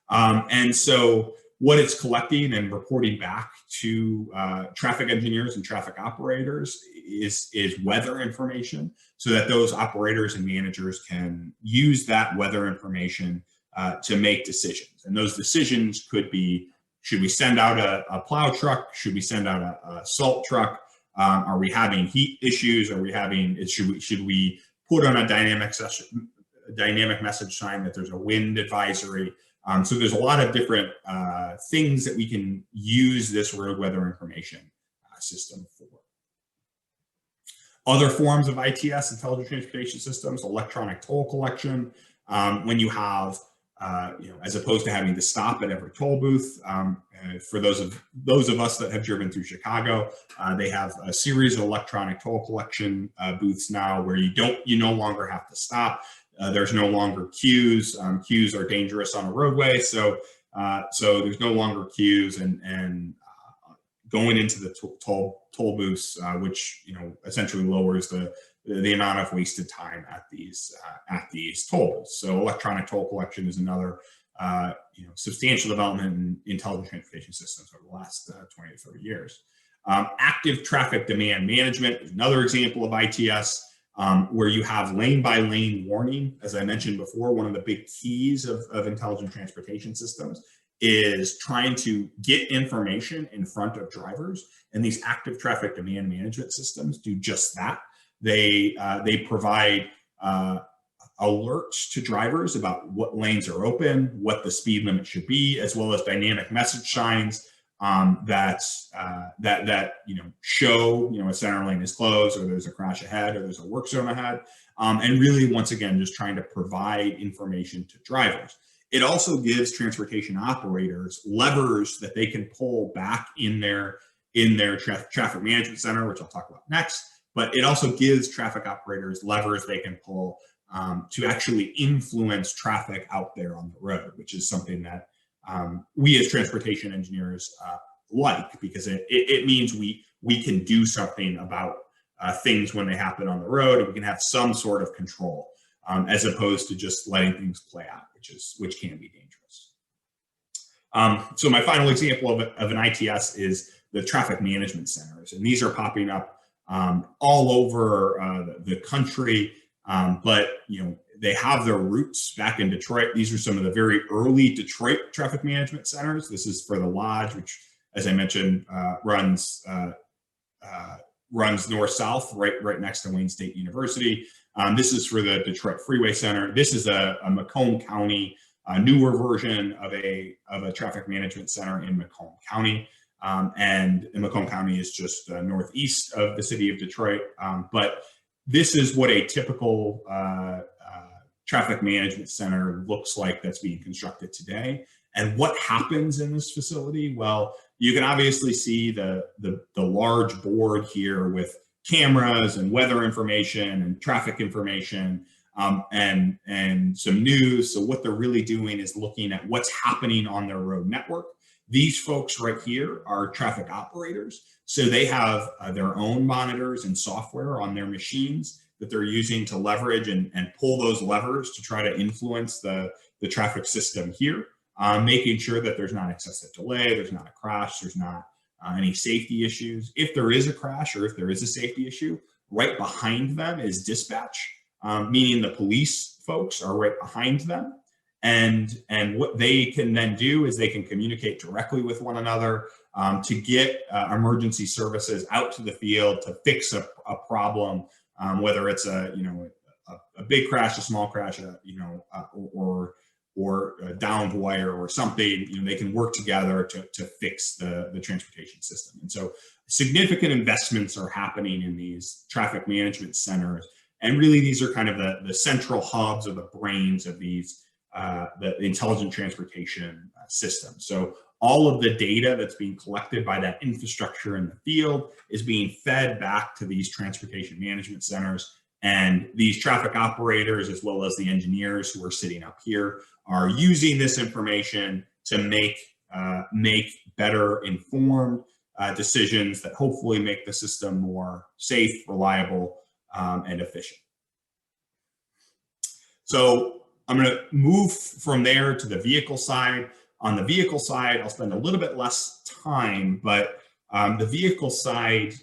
And so what it's collecting and reporting back to traffic engineers and traffic operators is weather information, so that those operators and managers can use that weather information to make decisions. And those decisions could be: should we send out a plow truck? Should we send out a salt truck? Are we having heat issues? Should we put on a dynamic message sign that there's a wind advisory? So there's a lot of different things that we can use this road weather information system for. Other forms of ITS, intelligent transportation systems: electronic toll collection. When you have, as opposed to having to stop at every toll booth, for those of us that have driven through Chicago, they have a series of electronic toll collection booths now where you no longer have to stop. There's no longer queues. Queues are dangerous on a roadway, so there's no longer queues, and going into the toll booths, which essentially lowers the amount of wasted time at these toll booths. So electronic toll collection is another substantial development in intelligent transportation systems over the last 20 to 30 years. Active traffic demand management is another example of ITS. Where you have lane by lane warning. As I mentioned before, one of the big keys of intelligent transportation systems is trying to get information in front of drivers, and these active traffic demand management systems do just that. They provide alerts to drivers about what lanes are open, what the speed limit should be, as well as dynamic message signs that show a center lane is closed, or there's a crash ahead, or there's a work zone ahead, and really, once again, just trying to provide information to drivers. It also gives transportation operators levers that they can pull back in their traffic management center, which I'll talk about next. But it also gives traffic operators levers they can pull to actually influence traffic out there on the road, which is something that we as transportation engineers like, because it means we can do something about things when they happen on the road, and we can have some sort of control. as opposed to just letting things play out, which can be dangerous. So my final example of an ITS is the traffic management centers, and these are popping up all over the country, but they have their roots back in Detroit. These are some of the very early Detroit traffic management centers. This is for the Lodge, which, as I mentioned, runs north-south, right next to Wayne State University. This is for the Detroit Freeway Center. This is a Macomb County, newer version of a traffic management center in Macomb County. And Macomb County is just northeast of the city of Detroit. But this is what a typical traffic management center looks like that's being constructed today. And what happens in this facility? Well, you can obviously see the large board here with cameras and weather information and traffic information and some news. So what they're really doing is looking at what's happening on their road network. These folks right here are traffic operators. So they have their own monitors and software on their machines that they're using to leverage and pull those levers to try to influence the traffic system here, making sure that there's not excessive delay, there's not a crash, there's not any safety issues. If there is a crash or if there is a safety issue, right behind them is dispatch, meaning the police folks are right behind them. And what they can then do is they can communicate directly with one another to get emergency services out to the field to fix a problem, whether it's a big crash, a small crash, or a downed wire or something. They can work together to fix the transportation system. And so significant investments are happening in these traffic management centers. And really, these are kind of the central hubs or the brains of these the intelligent transportation system. So all of the data that's being collected by that infrastructure in the field is being fed back to these transportation management centers. And these traffic operators, as well as the engineers who are sitting up here, are using this information to make better informed decisions that hopefully make the system more safe, reliable, and efficient. So I'm going to move from there to the vehicle side. On the vehicle side, I'll spend a little bit less time, but the vehicle side,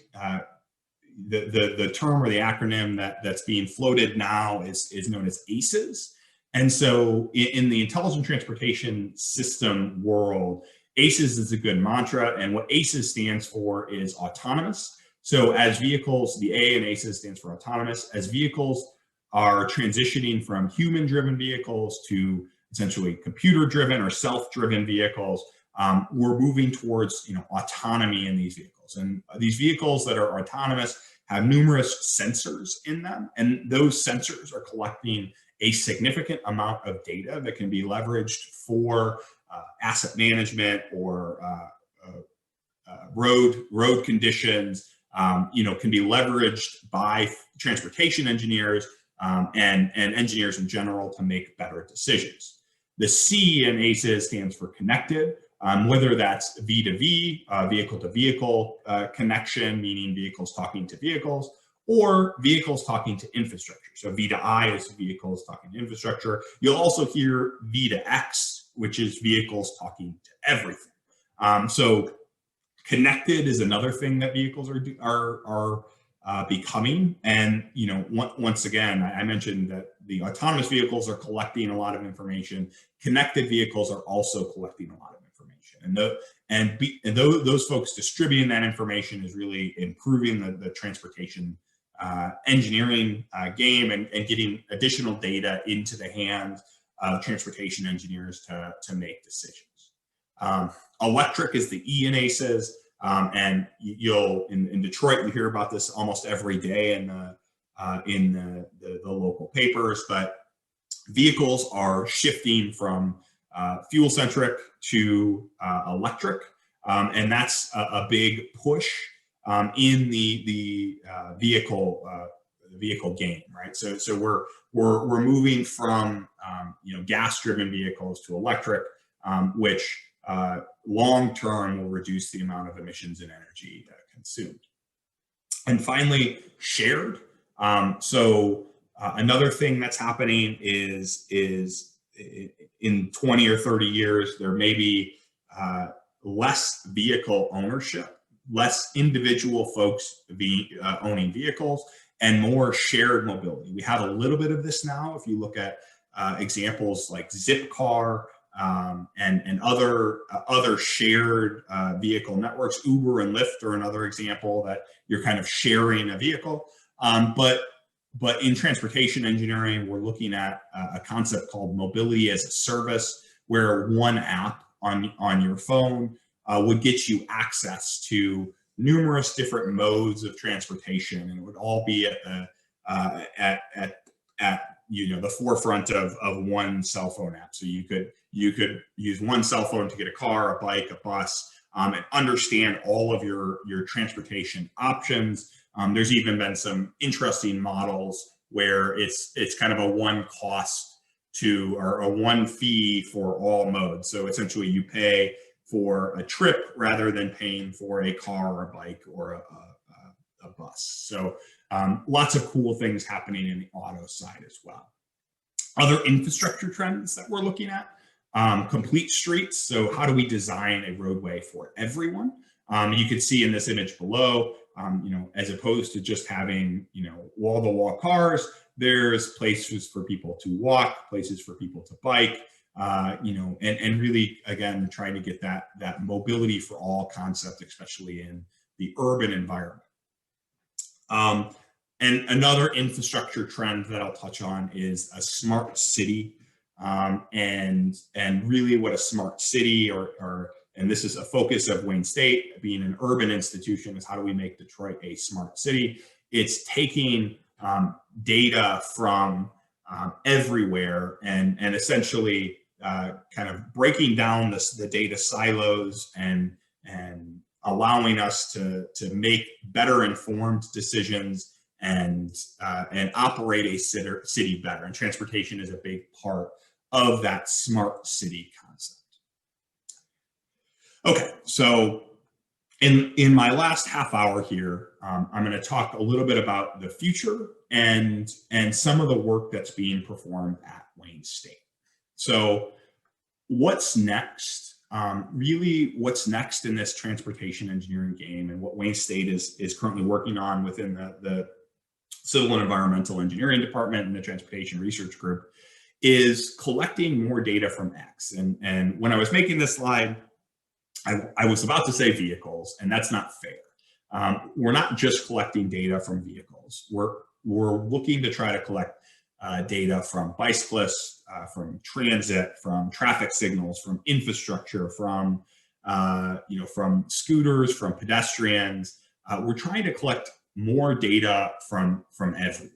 the term or the acronym that's being floated now is known as ACES. And so in the intelligent transportation system world, ACES is a good mantra. And what ACES stands for is autonomous. So as vehicles, the A in ACES stands for autonomous. As vehicles are transitioning from human-driven vehicles to essentially computer-driven or self-driven vehicles, we're moving towards autonomy in these vehicles. And these vehicles that are autonomous have numerous sensors in them, and those sensors are collecting a significant amount of data that can be leveraged for asset management or road conditions. Can be leveraged by transportation engineers and engineers in general to make better decisions. The C in ACES stands for connected, whether that's V2V, vehicle-to-vehicle connection, meaning vehicles talking to vehicles, or vehicles talking to infrastructure. So V to I is vehicles talking to infrastructure. You'll also hear V to X, which is vehicles talking to everything. So connected is another thing that vehicles are becoming. And once again, I mentioned that the autonomous vehicles are collecting a lot of information. Connected vehicles are also collecting a lot of information. And those folks distributing that information is really improving the transportation engineering game and getting additional data into the hands of transportation engineers to make decisions. Electric is the E in ACES, and in Detroit you hear about this almost every day in the local papers. But vehicles are shifting from fuel centric to electric, and that's a big push in the vehicle game, right? So we're moving from gas driven vehicles to electric, which long term will reduce the amount of emissions and energy consumed. And finally, shared. So Another thing that's happening is in 20 or 30 years, there may be less vehicle ownership, less individual folks owning vehicles, and more shared mobility. We have a little bit of this now. If you look at examples like Zipcar and other shared vehicle networks, Uber and Lyft are another example that you're kind of sharing a vehicle. But in transportation engineering, we're looking at a concept called mobility as a service, where one app on your phone would get you access to numerous different modes of transportation, and it would all be at the forefront of one cell phone app. So you could use one cell phone to get a car, a bike, a bus, and understand all of your transportation options. There's even been some interesting models where it's kind of a one cost or a one fee for all modes. So essentially you pay for a trip rather than paying for a car or a bike or a bus. So lots of cool things happening in the auto side as well. Other infrastructure trends that we're looking at, complete streets. So how do we design a roadway for everyone? You can see in this image below, as opposed to just having, wall-to-wall cars, there's places for people to walk, places for people to bike, and really, again, trying to get that mobility for all concept, especially in the urban environment. And another infrastructure trend that I'll touch on is a smart city, and really what a smart city and this is a focus of Wayne State being an urban institution, is how do we make Detroit a smart city? It's taking data from everywhere and essentially kind of breaking down the data silos and allowing us to make better informed decisions and operate a city better. And transportation is a big part of that smart city concept. Okay, so in my last half hour here, I'm going to talk a little bit about the future and some of the work that's being performed at Wayne State. So what's next? Really, what's next in this transportation engineering game, and what Wayne State is currently working on within the Civil and Environmental Engineering Department and the Transportation Research Group, is collecting more data from X. And when I was making this slide, I was about to say vehicles, and that's not fair. We're not just collecting data from vehicles. We're looking to try to collect data from bicyclists, from transit, from traffic signals, from infrastructure, from scooters, from pedestrians. We're trying to collect more data from everywhere,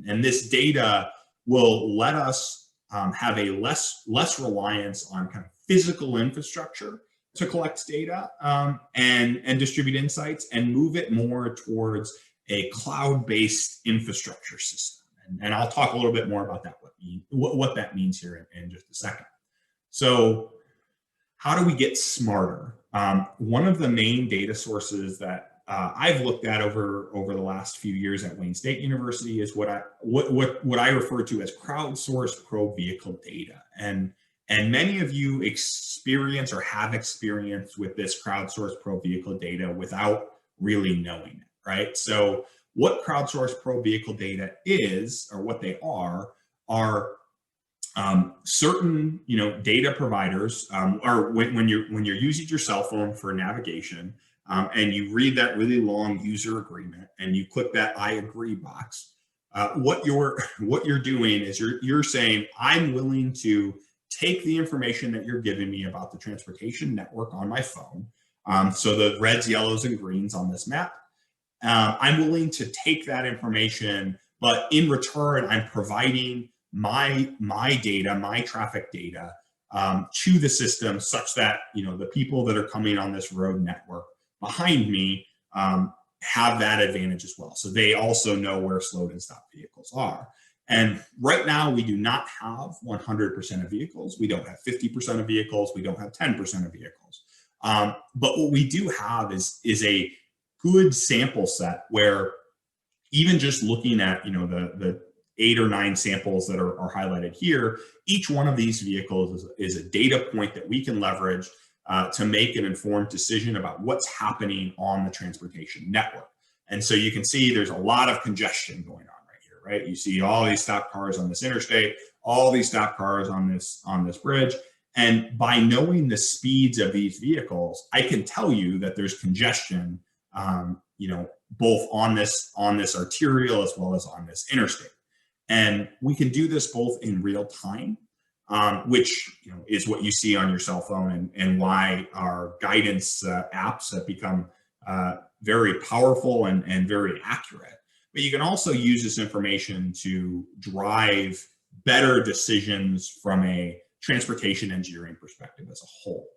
and this data will let us have a less reliance on kind of physical infrastructure to collect data and distribute insights, and move it more towards a cloud-based infrastructure system. And I'll talk a little bit more about that, what that means here in just a second. So how do we get smarter? One of the main data sources that I've looked at over the last few years at Wayne State University is what I refer to as crowdsourced probe vehicle data. And many of you experience or have experience with this crowdsourced probe vehicle data without really knowing it, right? So what crowdsourced probe vehicle data is, or what they are certain data providers, or when you're using your cell phone for navigation, and you read that really long user agreement and you click that I agree box, what you're doing is you're saying, I'm willing to take the information that you're giving me about the transportation network on my phone, so the reds, yellows, and greens on this map. I'm willing to take that information, but in return, I'm providing my data, my traffic data, to the system, such that the people that are coming on this road network behind me have that advantage as well. So they also know where slowed and stopped vehicles are. And right now, we do not have 100% of vehicles. We don't have 50% of vehicles. We don't have 10% of vehicles. But what we do have is a good sample set where even just looking at the 8 or 9 samples that are highlighted here. Each one of these vehicles is a data point that we can leverage to make an informed decision about what's happening on the transportation network. And so you can see there's a lot of congestion going on right here, right? You see all these stopped cars on this interstate, all these stopped cars on this bridge. And by knowing the speeds of these vehicles, I can tell you that there's congestion, both on this arterial as well as on this interstate. And we can do this both in real time, which is what you see on your cell phone, and why our guidance apps have become very powerful and very accurate. But you can also use this information to drive better decisions from a transportation engineering perspective as a whole.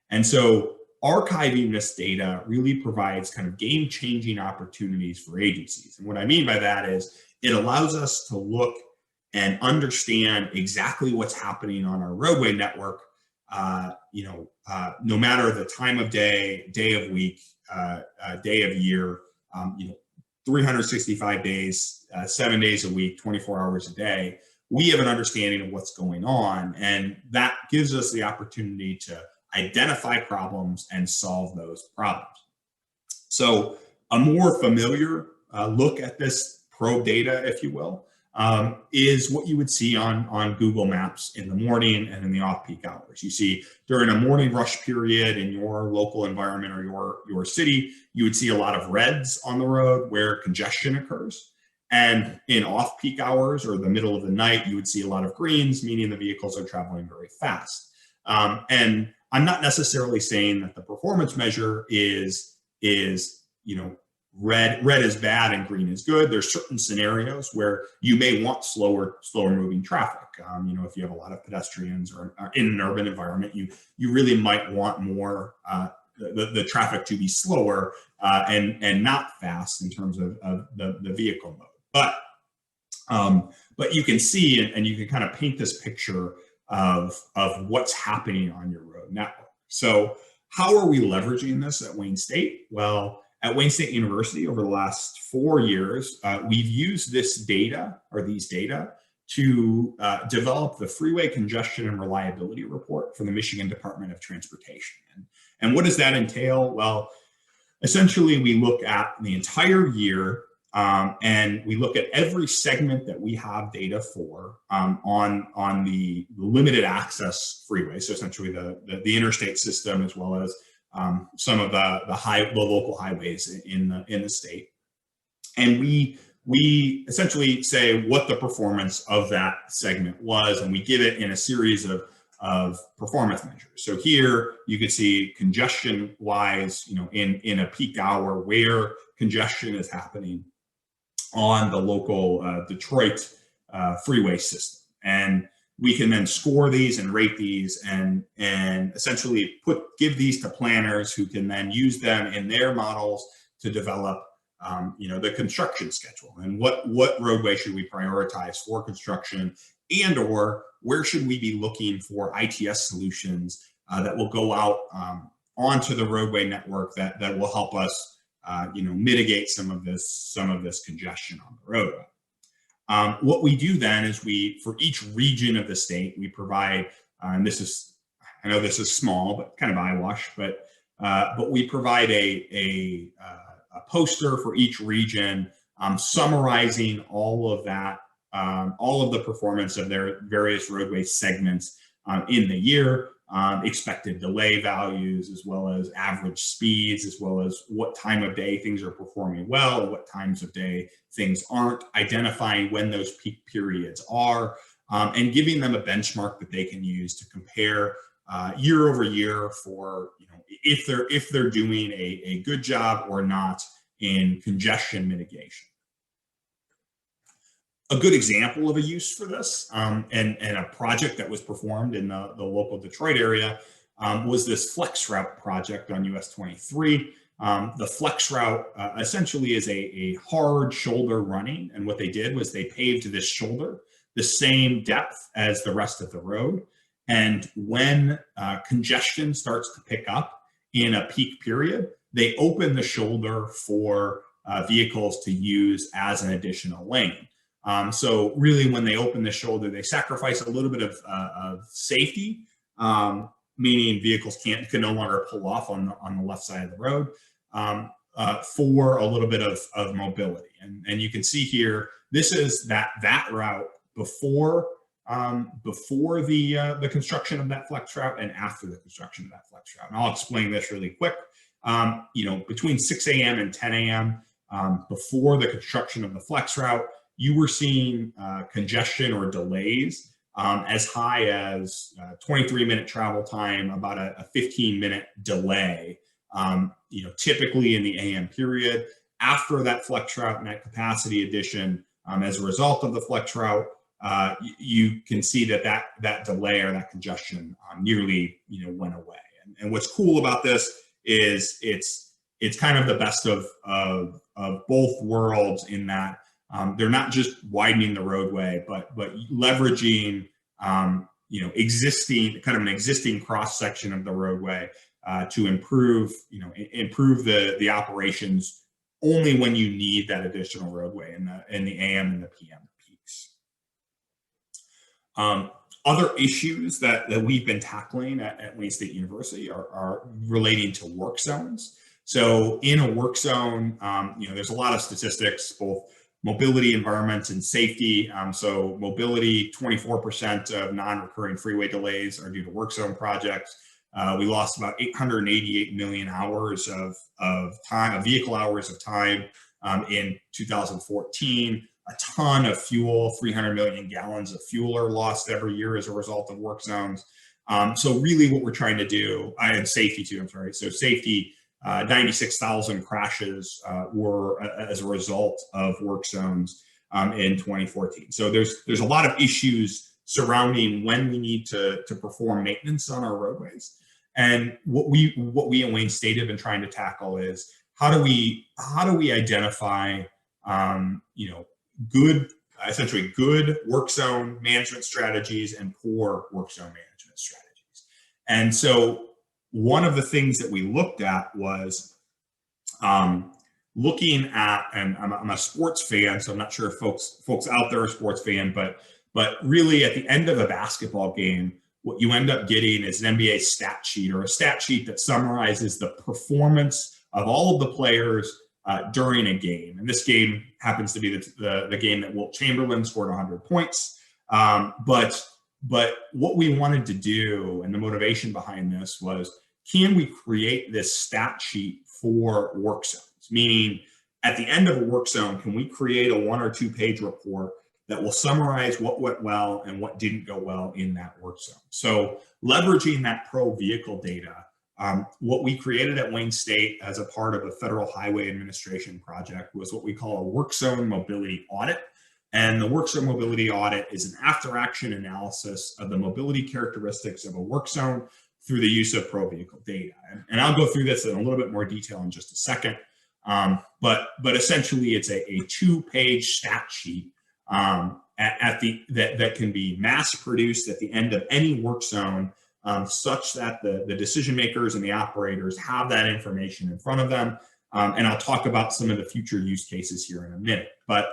And so archiving this data really provides kind of game-changing opportunities for agencies. And what I mean by that is it allows us to look and understand exactly what's happening on our roadway network, no matter the time of day, day of week, day of year, 365 days, 7 days a week, 24 hours a day. We have an understanding of what's going on, and that gives us the opportunity to identify problems and solve those problems. So a more familiar look at this probe data, if you will, is what you would see on Google Maps in the morning and in the off-peak hours. You see during a morning rush period in your local environment or your city, you would see a lot of reds on the road where congestion occurs. And in off-peak hours or the middle of the night, you would see a lot of greens, meaning the vehicles are traveling very fast. And I'm not necessarily saying that the performance measure is red is bad and green is good. There's certain scenarios where you may want slower moving traffic. If you have a lot of pedestrians or in an urban environment, you really might want more the traffic to be slower and not fast in terms of the vehicle mode. But you can see and you can kind of paint this picture of what's happening on your road network. So how are we leveraging this at Wayne State? Well, at Wayne State University over the last 4 years, we've used these data to develop the Freeway Congestion and Reliability Report for the Michigan Department of Transportation. And what does that entail? Well, essentially we look at the entire year and we look at every segment that we have data for on the limited access freeway. So essentially the interstate system, as well as some of the local highways in the state. And we essentially say what the performance of that segment was, and we give it in a series of performance measures. So here you can see congestion wise, in a peak hour where congestion is happening on the local Detroit freeway system. And we can then score these and rate these and essentially give these to planners who can then use them in their models to develop the construction schedule and what roadway should we prioritize for construction, and or where should we be looking for ITS solutions that will go out onto the roadway network that will help us mitigate some of this congestion on the roadway. What we do then is for each region of the state, we provide, I know this is small, but kind of eyewash, but we provide a poster for each region summarizing all of that, all of the performance of their various roadway segments in the year, expected delay values, as well as average speeds, as well as what time of day things are performing well, or what times of day things aren't, identifying when those peak periods are, and giving them a benchmark that they can use to compare year over year for if they're doing a good job or not in congestion mitigation. A good example of a use for this and a project that was performed in the local Detroit area was this Flex Route project on US 23. The Flex Route essentially is a hard shoulder running, and what they did was they paved this shoulder the same depth as the rest of the road. And when congestion starts to pick up in a peak period, they open the shoulder for vehicles to use as an additional lane. So really, when they open the shoulder, they sacrifice a little bit of safety, meaning vehicles can no longer pull off on the left side of the road, for a little bit of mobility. And you can see here, this is that route before the construction of that flex route and after the construction of that flex route. And I'll explain this really quick. Between 6 a.m. and 10 a.m., before the construction of the flex route, you were seeing congestion or delays as high as 23-minute travel time, about a 15-minute delay, typically in the AM period. After that flex route and that capacity addition, as a result of the flex route, you can see that delay or that congestion nearly went away. And what's cool about this is it's kind of the best of both worlds, in that they're not just widening the roadway, but leveraging an existing cross section of the roadway to improve the operations only when you need that additional roadway in the AM and the PM peaks. Other issues that we've been tackling at Wayne State University are relating to work zones. So in a work zone, there's a lot of statistics, both mobility, environment, and safety. So mobility, 24% of non-recurring freeway delays are due to work zone projects. We lost about 888 million hours of vehicle hours of time in 2014. A ton of fuel, 300 million gallons of fuel are lost every year as a result of work zones. So really what we're trying to do, and safety too, I'm sorry. So safety, 96,000 crashes were as a result of work zones in 2014. So there's a lot of issues surrounding when we need to perform maintenance on our roadways. And what we at Wayne State have been trying to tackle is how do we identify essentially good work zone management strategies and poor work zone management strategies. And so one of the things that we looked at was looking at, and I'm a sports fan, so I'm not sure if folks out there are sports fan, but really at the end of a basketball game, what you end up getting is an NBA stat sheet, or a stat sheet that summarizes the performance of all of the players during a game. And this game happens to be the game that Wilt Chamberlain scored 100 points. But what we wanted to do, and the motivation behind this, was, can we create this stat sheet for work zones? Meaning, at the end of a work zone, can we create a 1 or 2 page report that will summarize what went well and what didn't go well in that work zone? So leveraging that pro vehicle data, what we created at Wayne State as a part of a Federal Highway Administration project was what we call a work zone mobility audit. And the work zone mobility audit is an after-action analysis of the mobility characteristics of a work zone through the use of pro vehicle data. And I'll go through this in a little bit more detail in just a second. But essentially, it's a 2-page stat sheet that can be mass produced at the end of any work zone, such that the decision makers and the operators have that information in front of them. And I'll talk about some of the future use cases here in a minute. But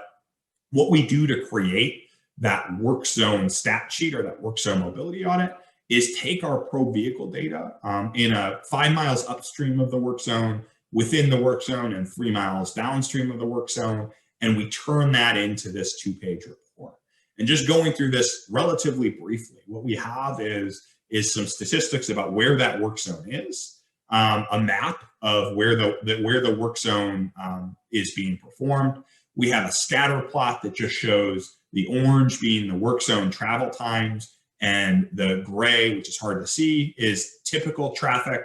what we do to create that work zone stat sheet, or that work zone mobility audit, is take our pro vehicle data in 5 miles upstream of the work zone, within the work zone, and 3 miles downstream of the work zone, and we turn that into this 2-page report. And just going through this relatively briefly, what we have is some statistics about where that work zone is, a map of where the work zone is being performed. We have a scatter plot that just shows the orange being the work zone travel times, and the gray, which is hard to see, is typical traffic.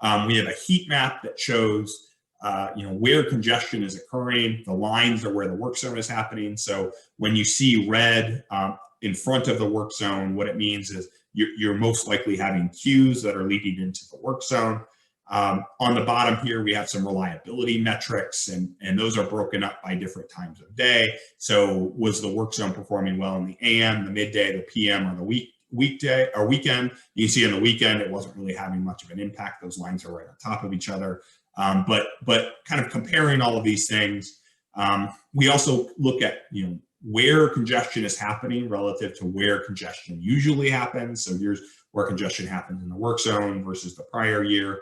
We have a heat map that shows where congestion is occurring. The lines are where the work zone is happening. So when you see red in front of the work zone, what it means is you're most likely having queues that are leading into the work zone. On the bottom here, we have some reliability metrics, and those are broken up by different times of day. So was the work zone performing well in the AM, the midday, the PM, or the weekday or weekend? You see on the weekend, it wasn't really having much of an impact. Those lines are right on top of each other. But kind of comparing all of these things, we also look at where congestion is happening relative to where congestion usually happens. So here's where congestion happens in the work zone versus the prior year.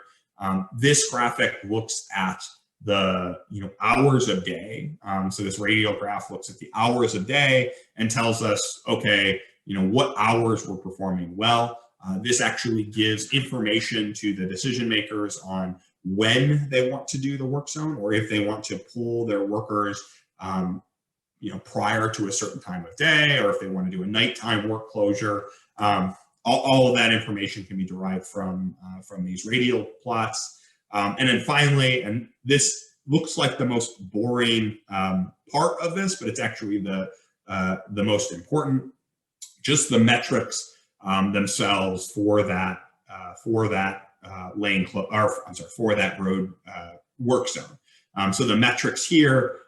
This graphic looks at the hours of day. So this radial graph looks at the hours of day and tells us, okay, what hours we're performing well. This actually gives information to the decision makers on when they want to do the work zone, or if they want to pull their workers prior to a certain time of day, or if they want to do a nighttime work closure. All of that information can be derived from these radial plots. And then finally, and this looks like the most boring part of this, but it's actually the most important, just the metrics themselves for that for that road work zone. So the metrics here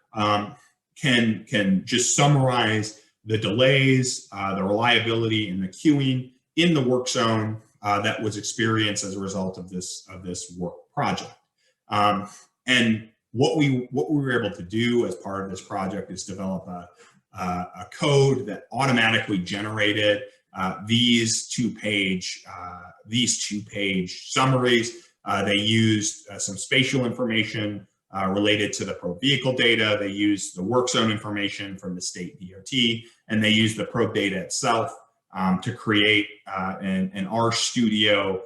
can just summarize the delays, the reliability, and the queuing in the work zone that was experienced as a result of this work project. And what we were able to do as part of this project is develop a code that automatically generated these two-page summaries. They used some spatial information related to the probe vehicle data. They used the work zone information from the state DOT, and they used the probe data itself to create an RStudio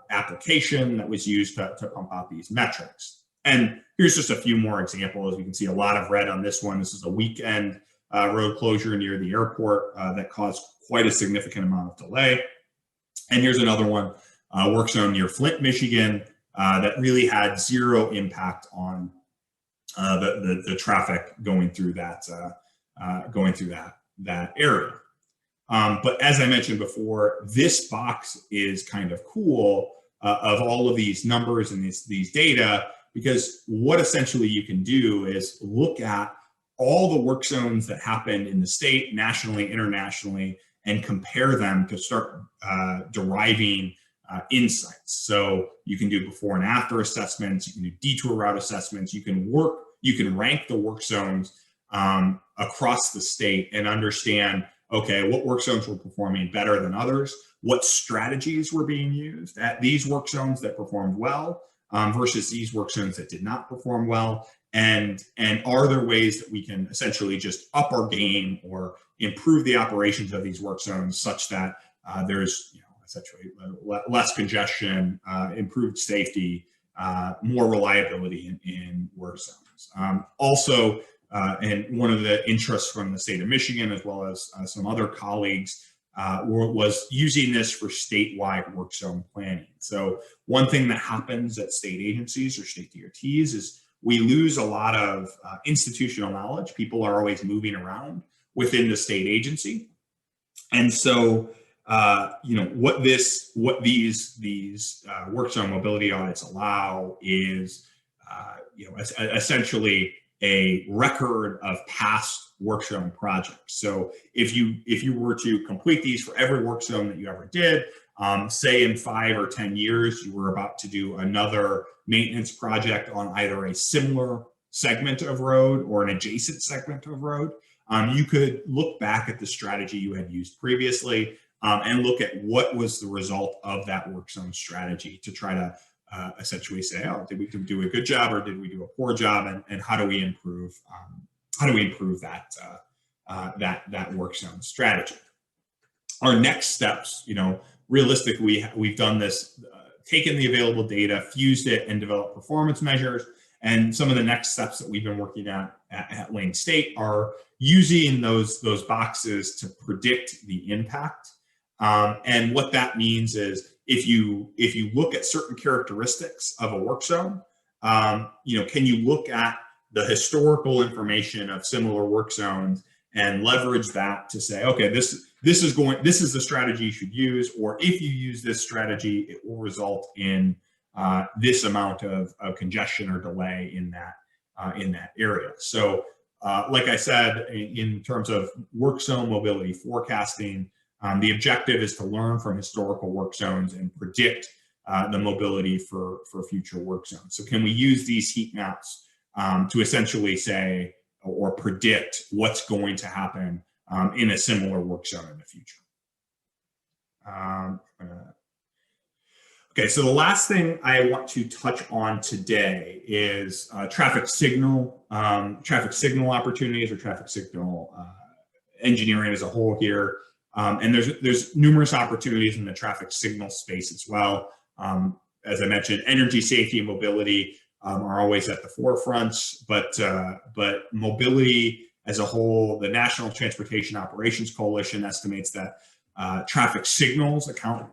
application that was used to pump out these metrics. And here's just a few more examples. You can see a lot of red on this one. This is a weekend road closure near the airport that caused quite a significant amount of delay. And here's another one, work zone near Flint, Michigan, that really had zero impact on the traffic going through that area. But as I mentioned before, this box is kind of cool of all of these numbers and these data, because what essentially you can do is look at all the work zones that happen in the state, nationally, internationally, and compare them to start deriving insights. So you can do before and after assessments, you can do detour route assessments, you can rank the work zones across the state and understand, okay, what work zones were performing better than others, what strategies were being used at these work zones that performed well versus these work zones that did not perform well, and are there ways that we can essentially just up our game or improve the operations of these work zones such that there's essentially less congestion, improved safety, more reliability in work zones. Also, and one of the interests from the state of Michigan, as well as some other colleagues, was using this for statewide work zone planning. So one thing that happens at state agencies or state DOTs is we lose a lot of institutional knowledge. People are always moving around within the state agency. And so, what these work zone mobility audits allow is, essentially a record of past work zone projects. So if you were to complete these for every work zone that you ever did, say in 5 or 10 years, you were about to do another maintenance project on either a similar segment of road or an adjacent segment of road, you could look back at the strategy you had used previously and look at what was the result of that work zone strategy to try to essentially say, oh, did we do a good job or did we do a poor job, and how do we improve that work zone strategy. Our next steps, realistically, we've done this, taken the available data, fused it, and developed performance measures. And some of the next steps that we've been working at Wayne State are using those boxes to predict the impact. And what that means is if you look at certain characteristics of a work zone, can you look at the historical information of similar work zones and leverage that to say, okay, this is the strategy you should use, or if you use this strategy, it will result in this amount of congestion or delay in that area. So, like I said, in terms of work zone mobility forecasting, the objective is to learn from historical work zones and predict the mobility for future work zones. So can we use these heat maps to essentially say, or predict what's going to happen in a similar work zone in the future. Okay, so the last thing I want to touch on today is traffic signal opportunities, or traffic signal engineering as a whole here. And there's numerous opportunities in the traffic signal space as well. As I mentioned, energy, safety, and mobility are always at the forefronts, but mobility as a whole, the National Transportation Operations Coalition estimates that traffic signals account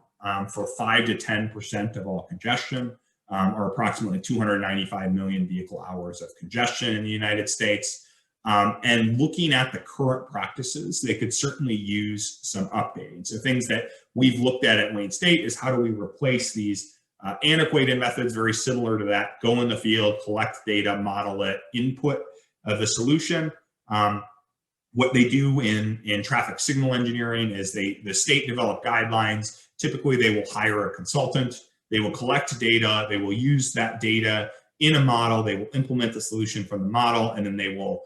for 5 to 10% of all congestion, or approximately 295 million vehicle hours of congestion in the United States. And looking at the current practices, they could certainly use some updating. So things that we've looked at Wayne State is how do we replace these antiquated methods, very similar to that, go in the field, collect data, model it, input the solution. What they do in traffic signal engineering is the state develop guidelines. Typically, they will hire a consultant. They will collect data. They will use that data in a model. They will implement the solution from the model, and then they will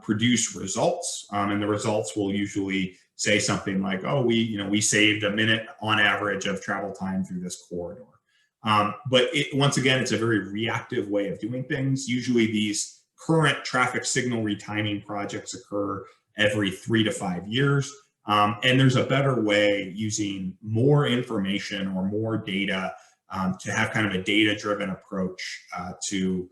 produce results. And the results will usually say something like, "Oh, we saved a minute on average of travel time through this corridor." But once again, it's a very reactive way of doing things. Usually, these current traffic signal retiming projects occur every 3 to 5 years. And there's a better way, using more information or more data, to have kind of a data-driven approach to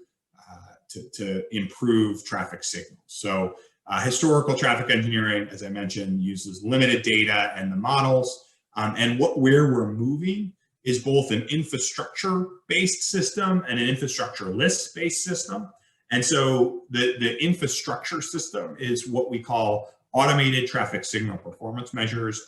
improve traffic signals. So historical traffic engineering, as I mentioned, uses limited data and the models. And where we're moving is both an infrastructure-based system and an infrastructure-less-based system. And so the infrastructure system is what we call automated traffic signal performance measures.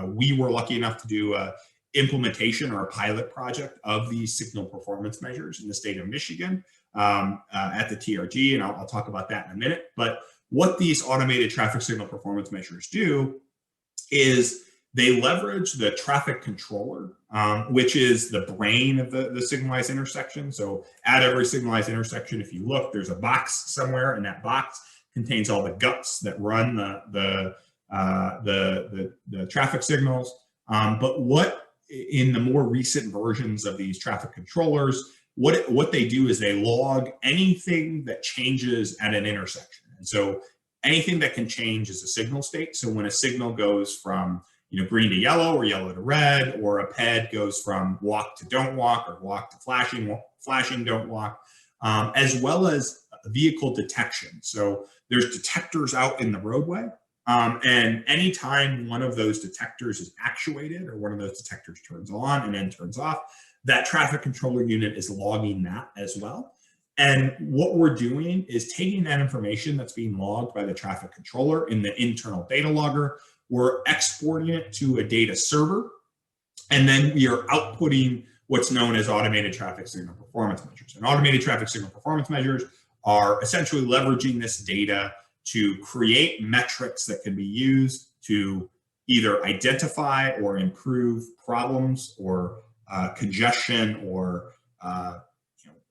We were lucky enough to do an implementation or a pilot project of these signal performance measures in the state of Michigan at the TRG, and I'll talk about that in a minute. But what these automated traffic signal performance measures do is they leverage the traffic controller, which is the brain of the signalized intersection. So at every signalized intersection, if you look, there's a box somewhere, and that box contains all the guts that run the traffic signals. But what in the more recent versions of these traffic controllers, what they do is they log anything that changes at an intersection. And so anything that can change is a signal state. So when a signal goes from green to yellow, or yellow to red, or a PED goes from walk to don't walk, or walk to flashing don't walk, as well as vehicle detection. So there's detectors out in the roadway, and anytime one of those detectors is actuated, or one of those detectors turns on and then turns off, that traffic controller unit is logging that as well. And what we're doing is taking that information that's being logged by the traffic controller in the internal data logger, we're exporting it to a data server, and then we are outputting what's known as automated traffic signal performance measures. And automated traffic signal performance measures are essentially leveraging this data to create metrics that can be used to either identify or improve problems or congestion or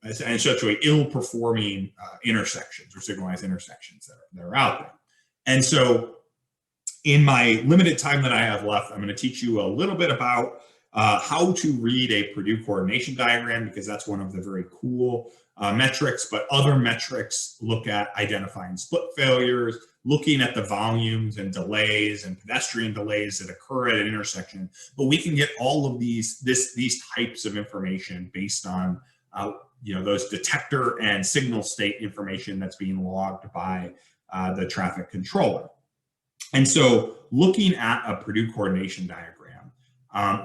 essentially ill-performing intersections or signalized intersections that are out there. And so in my limited time that I have left, I'm going to teach you a little bit about how to read a Purdue coordination diagram, because that's one of the very cool metrics. But other metrics look at identifying split failures, looking at the volumes and delays and pedestrian delays that occur at an intersection. But we can get all of these types of information based on those detector and signal state information that's being logged by the traffic controller. And so looking at a Purdue coordination diagram,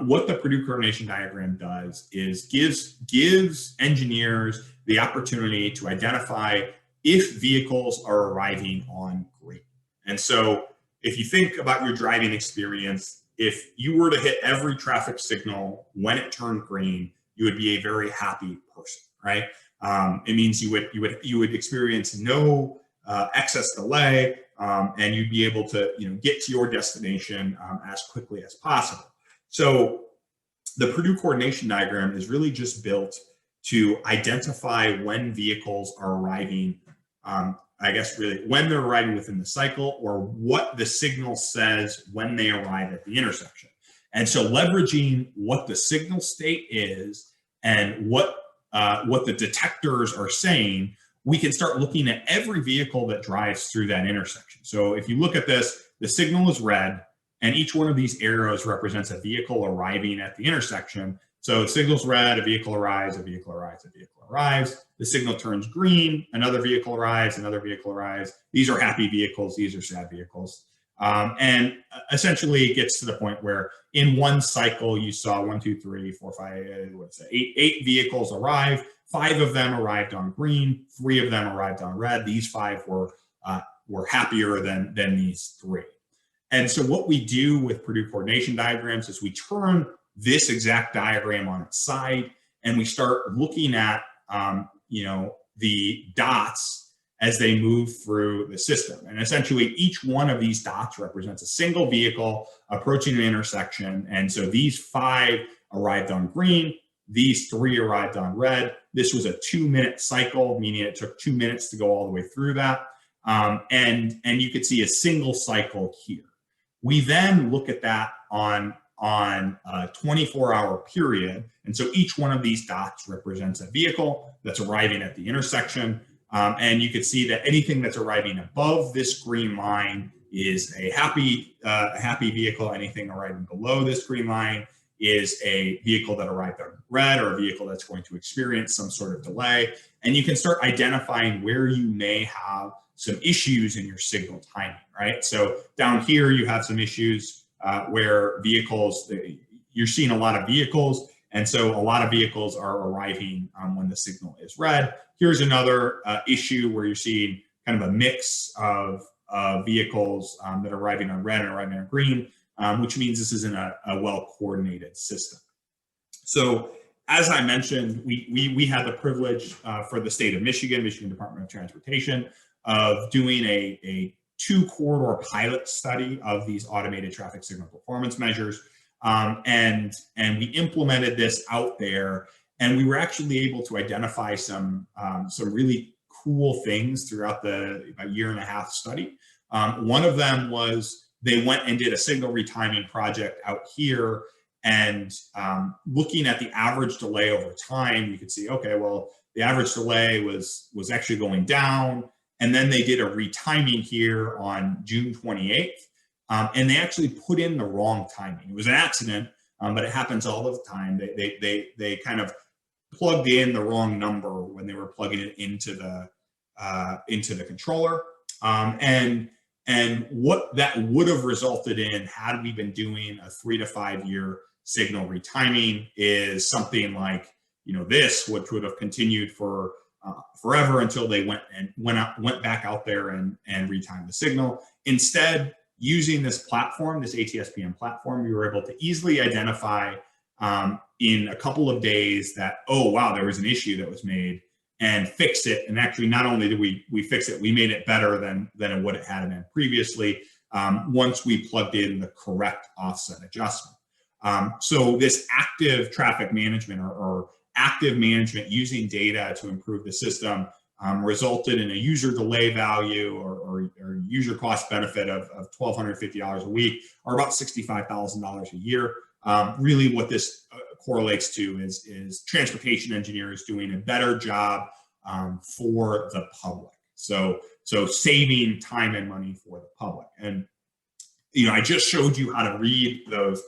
what the Purdue coordination diagram does is gives engineers the opportunity to identify if vehicles are arriving on green. And so if you think about your driving experience, if you were to hit every traffic signal when it turned green, you would be a very happy person, right? It means you would experience no excess delay, and you'd be able to get to your destination as quickly as possible. So the Purdue coordination diagram is really just built to identify when vehicles are arriving I guess really when they're arriving within the cycle, or what the signal says when they arrive at the intersection. And so leveraging what the signal state is and what the detectors are saying, we can start looking at every vehicle that drives through that intersection. So if you look at this, the signal is red, and each one of these arrows represents a vehicle arriving at the intersection. So the signal's red, a vehicle arrives, a vehicle arrives, a vehicle arrives. The signal turns green, another vehicle arrives, another vehicle arrives. These are happy vehicles, these are sad vehicles. And essentially it gets to the point where in one cycle you saw 1, 2, 3, 4, 5, what's that? Eight vehicles arrive. 5 of them arrived on green, 3 of them arrived on red. These 5 were happier than these 3. And so what we do with Purdue coordination diagrams is we turn this exact diagram on its side, and we start looking at the dots as they move through the system. And essentially each one of these dots represents a single vehicle approaching an intersection. And so these 5 arrived on green, these 3 arrived on red. This was a 2-minute cycle, meaning it took 2 minutes to go all the way through that. And you could see a single cycle here. We then look at that on a 24-hour period. And so each one of these dots represents a vehicle that's arriving at the intersection. And you can see that anything that's arriving above this green line is a happy vehicle. Anything arriving below this green line is a vehicle that arrived on red, or a vehicle that's going to experience some sort of delay. And you can start identifying where you may have some issues in your signal timing, right? So down here, you have some issues where vehicles, you're seeing a lot of vehicles. And so a lot of vehicles are arriving when the signal is red. Here's another issue where you're seeing kind of a mix of vehicles that are arriving on red and arriving on green, which means this isn't a well-coordinated system. So as I mentioned, we had the privilege for the state of Michigan Department of Transportation, of doing a 2-corridor pilot study of these automated traffic signal performance measures. And we implemented this out there, and we were actually able to identify some really cool things throughout the about 1.5-year study. One of them was they went and did a signal retiming project out here, and looking at the average delay over time, you could see, okay, well, the average delay was actually going down. And then they did a retiming here on June 28th. And they actually put in the wrong timing. It was an accident, but it happens all the time. They kind of plugged in the wrong number when they were plugging it into the controller. And what that would have resulted in had we been doing a 3 to 5 year signal retiming is something like, this, which would have continued for forever until they went back out there and retimed the signal. Instead, using this platform, this ATSPM platform, we were able to easily identify in a couple of days that, oh, wow, there was an issue that was made, and fix it. And actually, not only did we fix it, we made it better than what it had been previously once we plugged in the correct offset adjustment. So this active traffic management or active management using data to improve the system resulted in a user delay value or user cost benefit of $1,250 a week, or about $65,000 a year. Really what this correlates to is transportation engineers doing a better job for the public. So saving time and money for the public. And I just showed you how to read those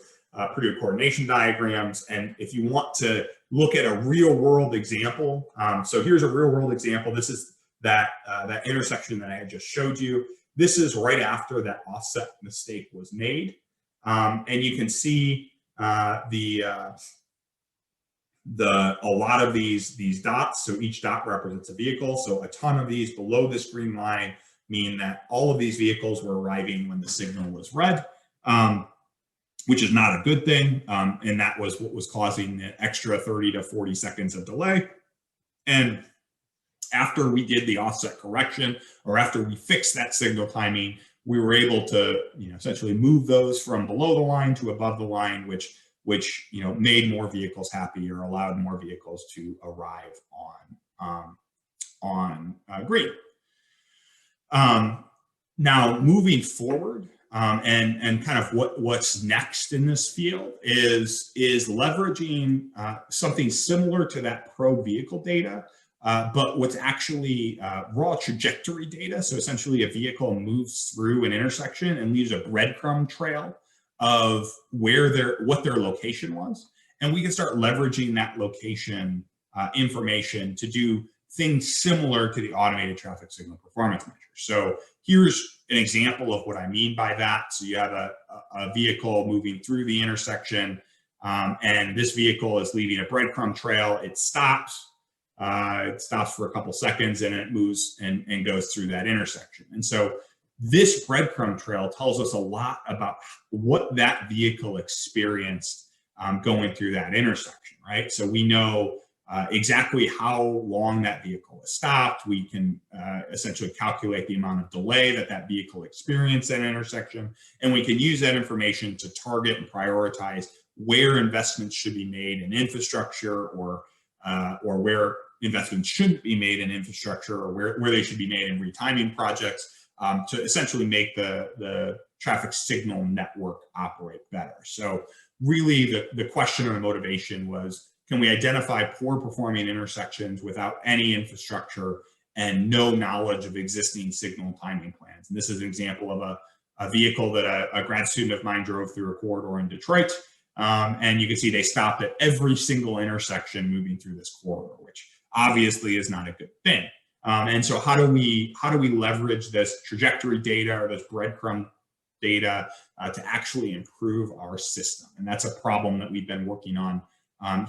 Purdue coordination diagrams. And if you want to look at a real world example, so here's a real world example. This is that intersection that I had just showed you. This is right after that offset mistake was made. And you can see a lot of these dots. So each dot represents a vehicle. So a ton of these below this green line mean that all of these vehicles were arriving when the signal was red. Which is not a good thing. And that was what was causing the extra 30 to 40 seconds of delay. And after we did the offset correction, or after we fixed that signal timing, we were able to essentially move those from below the line to above the line, which made more vehicles happy, or allowed more vehicles to arrive on green. Now, moving forward, and kind of what's next in this field is leveraging something similar to that probe vehicle data, but what's actually raw trajectory data. So essentially, a vehicle moves through an intersection and leaves a breadcrumb trail of what their location was, and we can start leveraging that location information to do things similar to the automated traffic signal performance measure. So here's an example of what I mean by that. So you have a vehicle moving through the intersection, and this vehicle is leaving a breadcrumb trail. It stops for a couple seconds, and it moves and goes through that intersection. And so this breadcrumb trail tells us a lot about what that vehicle experienced going through that intersection, right? So we know exactly how long that vehicle has stopped. We can essentially calculate the amount of delay that vehicle experienced at an intersection, and we can use that information to target and prioritize where investments should be made in infrastructure, or where investments shouldn't be made in infrastructure, or where they should be made in retiming projects, to essentially make the traffic signal network operate better. So really the question or the motivation was, can we identify poor performing intersections without any infrastructure and no knowledge of existing signal timing plans? And this is an example of a vehicle that a grad student of mine drove through a corridor in Detroit. And you can see they stopped at every single intersection moving through this corridor, which obviously is not a good thing. And so how do we leverage this trajectory data or this breadcrumb data to actually improve our system? And that's a problem that we've been working on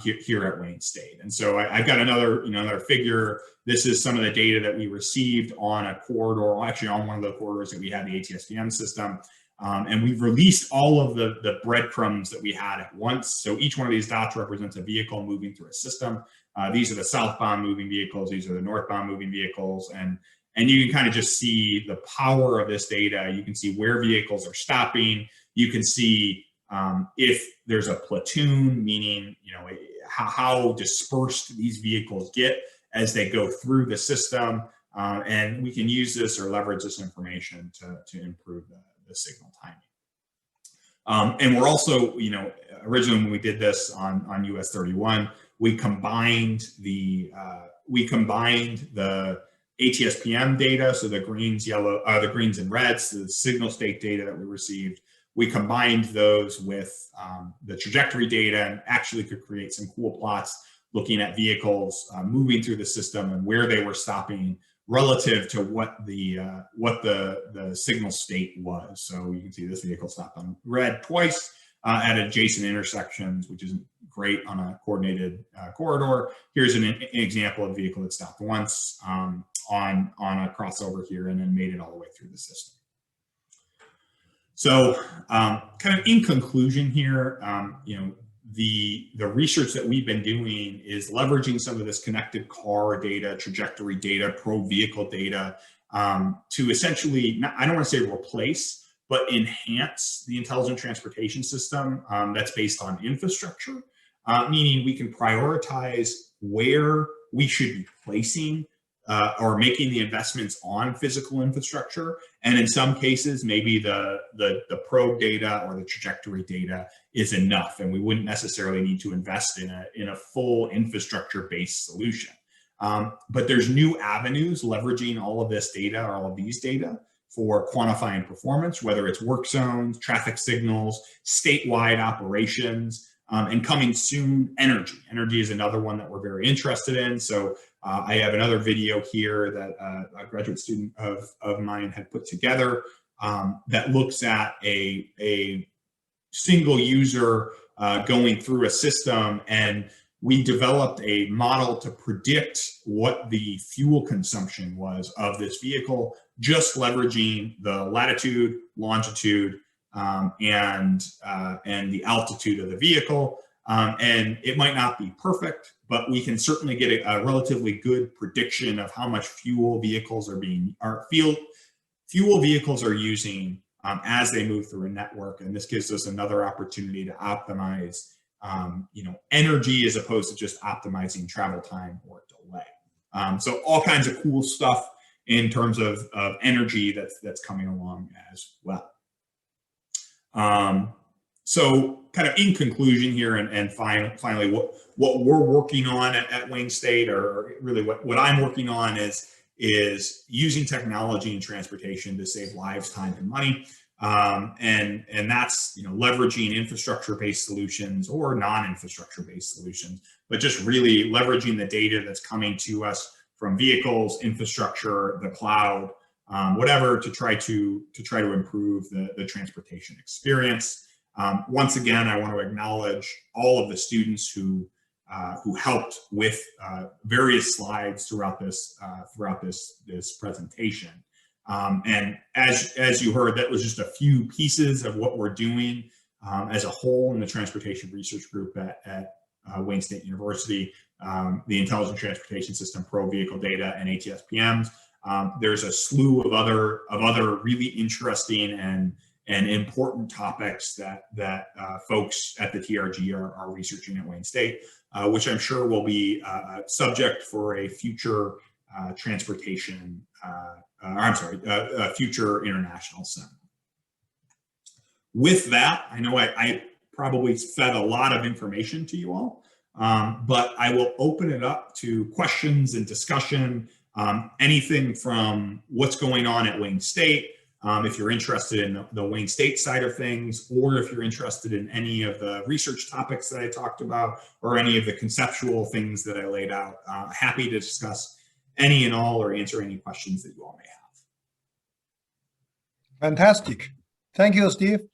here at Wayne State. And so I've got another figure. This is some of the data that we received on a corridor, actually on one of the corridors that we had the ATSPM system. And we've released all of the breadcrumbs that we had at once. So each one of these dots represents a vehicle moving through a system. These are the southbound moving vehicles. These are the northbound moving vehicles. And you can kind of just see the power of this data. You can see where vehicles are stopping. You can see if there's a platoon, meaning how dispersed these vehicles get as they go through the system. And we can use this or leverage this information to improve the signal timing. And we're also, originally when we did this on US 31, we combined the ATSPM data, so the greens, the greens and reds, the signal state data that we received. We combined those with the trajectory data and actually could create some cool plots looking at vehicles moving through the system and where they were stopping relative to what the signal state was. So you can see this vehicle stopped on red twice at adjacent intersections, which isn't great on a coordinated corridor. Here's an example of a vehicle that stopped once on a crossover here and then made it all the way through the system. So kind of in conclusion here, the research that we've been doing is leveraging some of this connected car data, trajectory data, probe vehicle data to essentially, I don't want to say replace, but enhance the intelligent transportation system that's based on infrastructure, meaning we can prioritize where we should be placing or making the investments on physical infrastructure. And in some cases, maybe the probe data or the trajectory data is enough, and we wouldn't necessarily need to invest in a full infrastructure-based solution. But there's new avenues leveraging all of this data or all of these data for quantifying performance, whether it's work zones, traffic signals, statewide operations, and coming soon, energy. Energy is another one that we're very interested in. So I have another video here that a graduate student of mine had put together that looks at a single user going through a system, and we developed a model to predict what the fuel consumption was of this vehicle, just leveraging the latitude, longitude, and the altitude of the vehicle. And it might not be perfect, but we can certainly get a relatively good prediction of how much fuel vehicles are using as they move through a network. And this gives us another opportunity to optimize energy as opposed to just optimizing travel time or delay. So all kinds of cool stuff in terms of energy that's coming along as well. So kind of in conclusion here, and finally, what we're working on at Wayne State, or really what I'm working on, is using technology in transportation to save lives, time, and money. And that's, leveraging infrastructure-based solutions or non-infrastructure-based solutions, but just really leveraging the data that's coming to us from vehicles, infrastructure, the cloud, whatever, to try to improve the transportation experience. Once again, I want to acknowledge all of the students who helped with various slides throughout this presentation. And as you heard, that was just a few pieces of what we're doing as a whole in the Transportation Research Group at Wayne State University, the Intelligent Transportation System, Pro Vehicle Data, and ATS-PMs. There's a slew of other really interesting and important topics that folks at the TRG are researching at Wayne State, which I'm sure will be subject for a future transportation, a future international seminar. With that, I know I probably fed a lot of information to you all, but I will open it up to questions and discussion, anything from what's going on at Wayne State, if you're interested in the Wayne State side of things, or if you're interested in any of the research topics that I talked about, or any of the conceptual things that I laid out. Happy to discuss any and all, or answer any questions that you all may have. Fantastic. Thank you, Steve.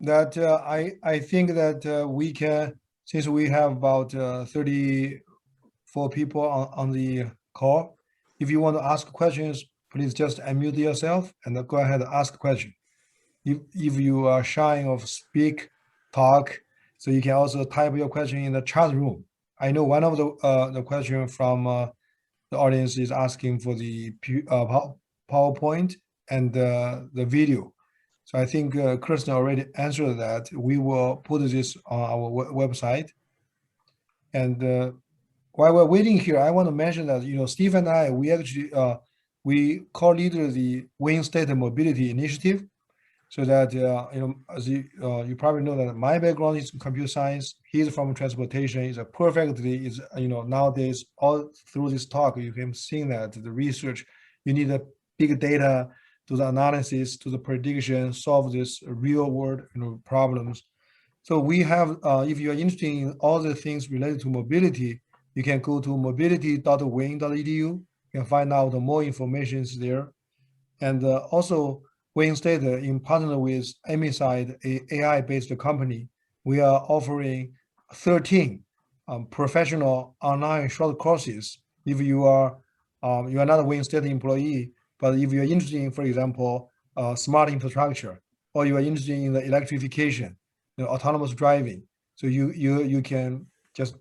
That I think that we can, since we have about 34 people on the call, if you want to ask questions, please just unmute yourself and go ahead and ask a question. If you are shy of speak, talk, so you can also type your question in the chat room. I know one of the question from the audience is asking for the PowerPoint and the video. So I think Kirsten already answered that. We will put this on our website. And while we're waiting here, I want to mention that, Steve and I, we actually, we co-leader the Wayne State Mobility Initiative. So that, as you probably know that my background is computer science, he's from transportation, nowadays, all through this talk, you can see that the research, you need a big data, to the analysis, to the prediction, solve this real world problems. So we have, if you are interested in all the things related to mobility, you can go to mobility.wayne.edu. You can find out more information there. And also Wayne State, in partner with Emiside, a AI-based company, we are offering 13 professional online short courses. If you are not a Wayne State employee, but if you're interested in, for example, smart infrastructure, or you are interested in the electrification, autonomous driving, so you can just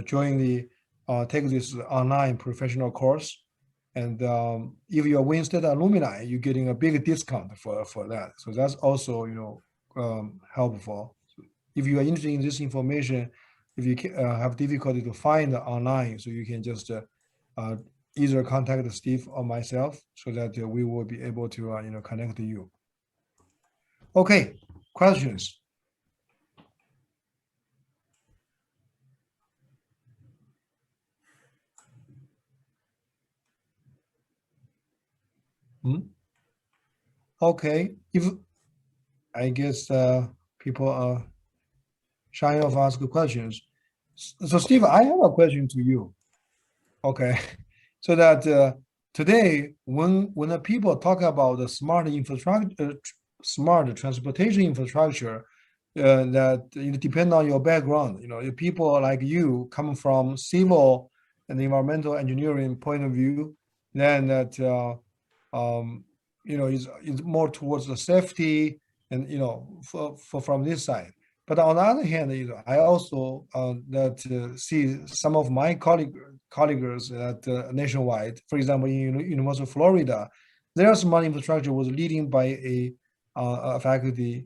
join the take this online professional course, and if you're Wayne State alumni, you're getting a big discount for that. So that's also helpful. So if you are interested in this information, if you have difficulty to find online, so you can just either contact Steve or myself, so that we will be able to connect to you. Okay, questions? Okay, if I guess people are shy of asking questions. So Steve, I have a question to you. Okay. So that today, when the people talk about the smart infrastructure, smart transportation infrastructure, that it depends on your background. If people like you come from civil and environmental engineering point of view, then that is more towards the safety and from this side. But on the other hand, I also see some of my colleagues at nationwide, for example, in University of Florida, their smart infrastructure was leading by a faculty,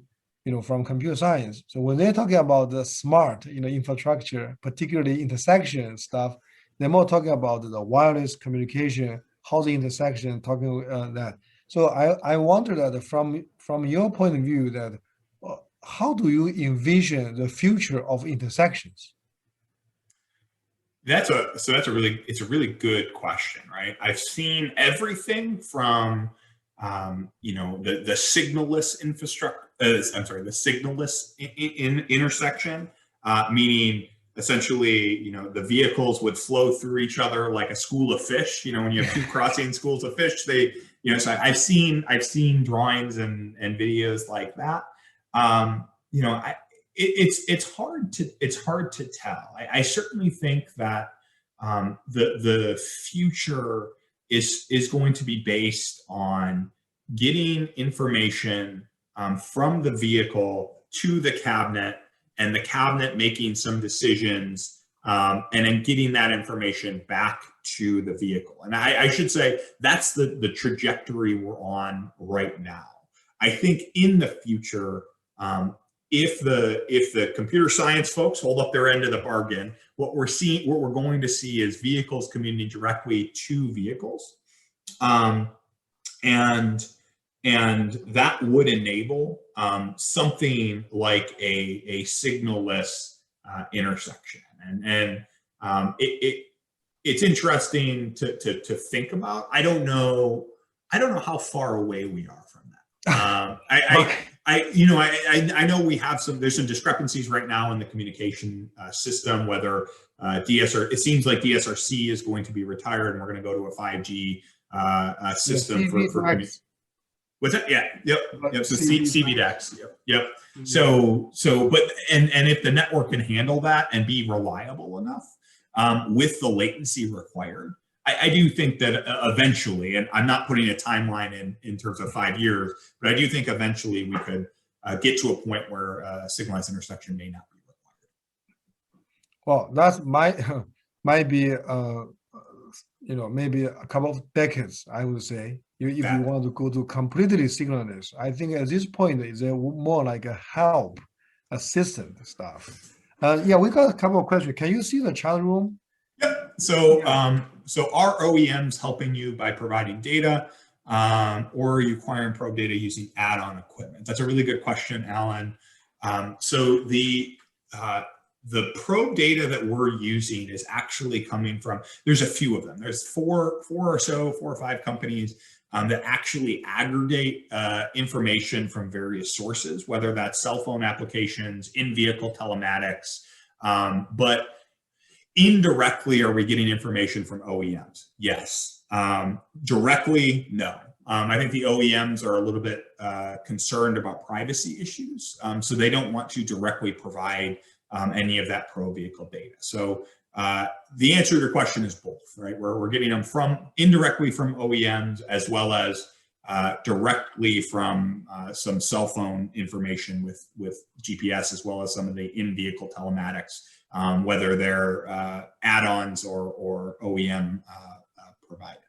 from computer science. So when they're talking about the smart, infrastructure, particularly intersection stuff, They're more talking about the wireless communication, housing intersection, talking that. So I wonder that from your point of view, that how do you envision the future of intersections? That's a really good question, right? I've seen everything from the signalless infrastructure. I'm sorry, the signalless intersection, meaning essentially, the vehicles would flow through each other like a school of fish. When you have two crossing schools of fish, so I've seen drawings and videos like that. It's hard to tell. I certainly think that the future is going to be based on getting information from the vehicle to the cabinet, and the cabinet making some decisions, and then getting that information back to the vehicle. And I should say that's the trajectory we're on right now. I think in the future, if the computer science folks hold up their end of the bargain, what we're going to see is vehicles communicating directly to vehicles, and that would enable something like a signalless intersection. And it's interesting to think about. I don't know how far away we are from that. I know there's some discrepancies right now in the communication system, whether it seems like DSRC is going to be retired and we're going to go to a 5G system for what's that? Yeah. Yep. So CVDEX. Yep. So, but if the network can handle that and be reliable enough with the latency required, I do think that eventually, and I'm not putting a timeline in terms of 5 years, but I do think eventually we could get to a point where signalized intersection may not be required. Well, that might be maybe a couple of decades, I would say. If you want to go to completely signalless, I think at this point is more like a help, assistant stuff. Yeah, we got a couple of questions. Can you see the chat room? Yep. So are OEMs helping you by providing data, or are you acquiring probe data using add-on equipment? That's a really good question, Alan. So the probe data that we're using is actually coming from, there's a few of them. There's four or five companies that actually aggregate information from various sources, whether that's cell phone applications, in-vehicle telematics, but indirectly, are we getting information from OEMs? Yes. Directly, no. I think the OEMs are a little bit concerned about privacy issues, so they don't want to directly provide any of that pro vehicle data. So the answer to your question is both, right? We're getting them indirectly from OEMs, as well as directly from some cell phone information with GPS, as well as some of the in-vehicle telematics, whether they're add-ons or OEM provided.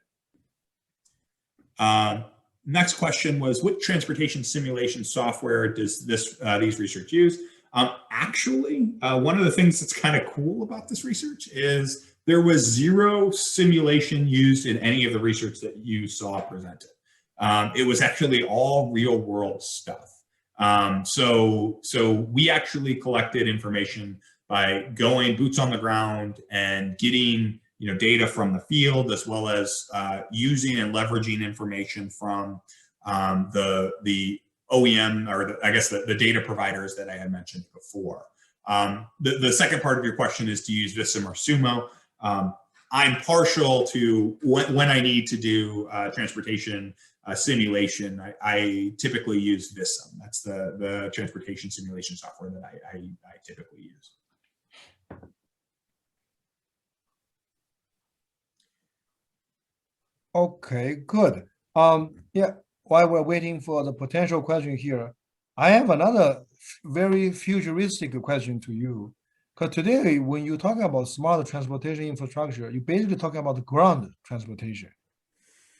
Next question was, what transportation simulation software does these research use? Actually, one of the things that's kind of cool about this research is there was zero simulation used in any of the research that you saw presented. It was actually all real world stuff. So we actually collected information by going boots on the ground and getting data from the field, as well as using and leveraging information from the OEM, or the data providers that I had mentioned before. The second part of your question is to use Vissim or Sumo. I'm partial to when I need to do transportation simulation. I typically use Vissim. That's the transportation simulation software that I typically use. Okay, good. Yeah, while we're waiting for the potential question here, I have another very futuristic question to you. Because today, when you talk about smart transportation infrastructure, you're basically talking about ground transportation.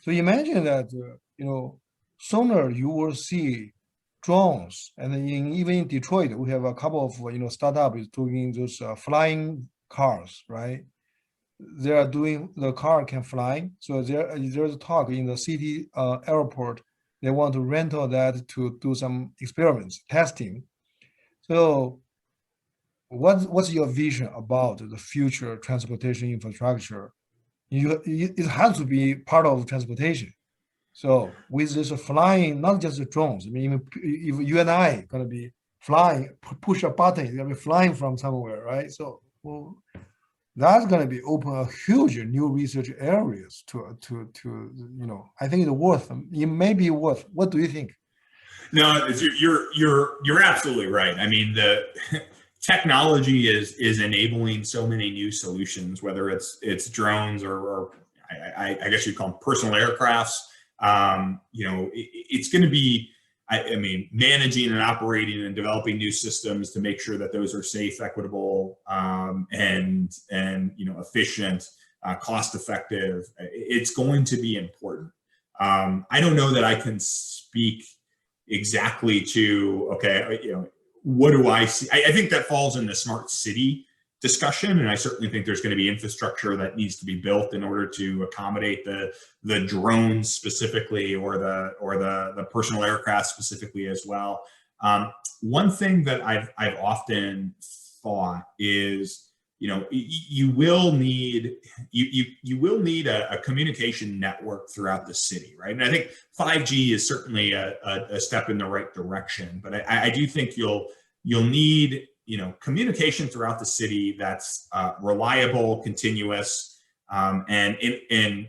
So imagine that, sooner you will see drones, and even in Detroit, we have a couple of startups doing those flying cars, right? they are doing the car can fly. So there's talk in the city airport. They want to rental that to do some experiments, testing. So what's your vision about the future transportation infrastructure? It has to be part of transportation. So with this flying, not just the drones. I mean, if you and I gonna be flying, push a button, you're gonna be flying from somewhere, right? So well, that's gonna be open a huge new research areas to I think it's worth. It may be worth. What do you think? No, you're absolutely right. I mean, the technology is enabling so many new solutions, whether it's drones or I guess you'd call them personal aircrafts. It's going to be, I mean, managing and operating and developing new systems to make sure that those are safe, equitable, and efficient, cost effective. It's going to be important. I don't know that I can speak exactly to, okay, what do I see? I think that falls in the smart city discussion, and I certainly think there's going to be infrastructure that needs to be built in order to accommodate the drones specifically, or the personal aircraft specifically as well. One thing that I've often thought is, you will need a communication network throughout the city, right? And I think 5G is certainly a step in the right direction, but I do think you'll need communication throughout the city that's reliable, continuous, and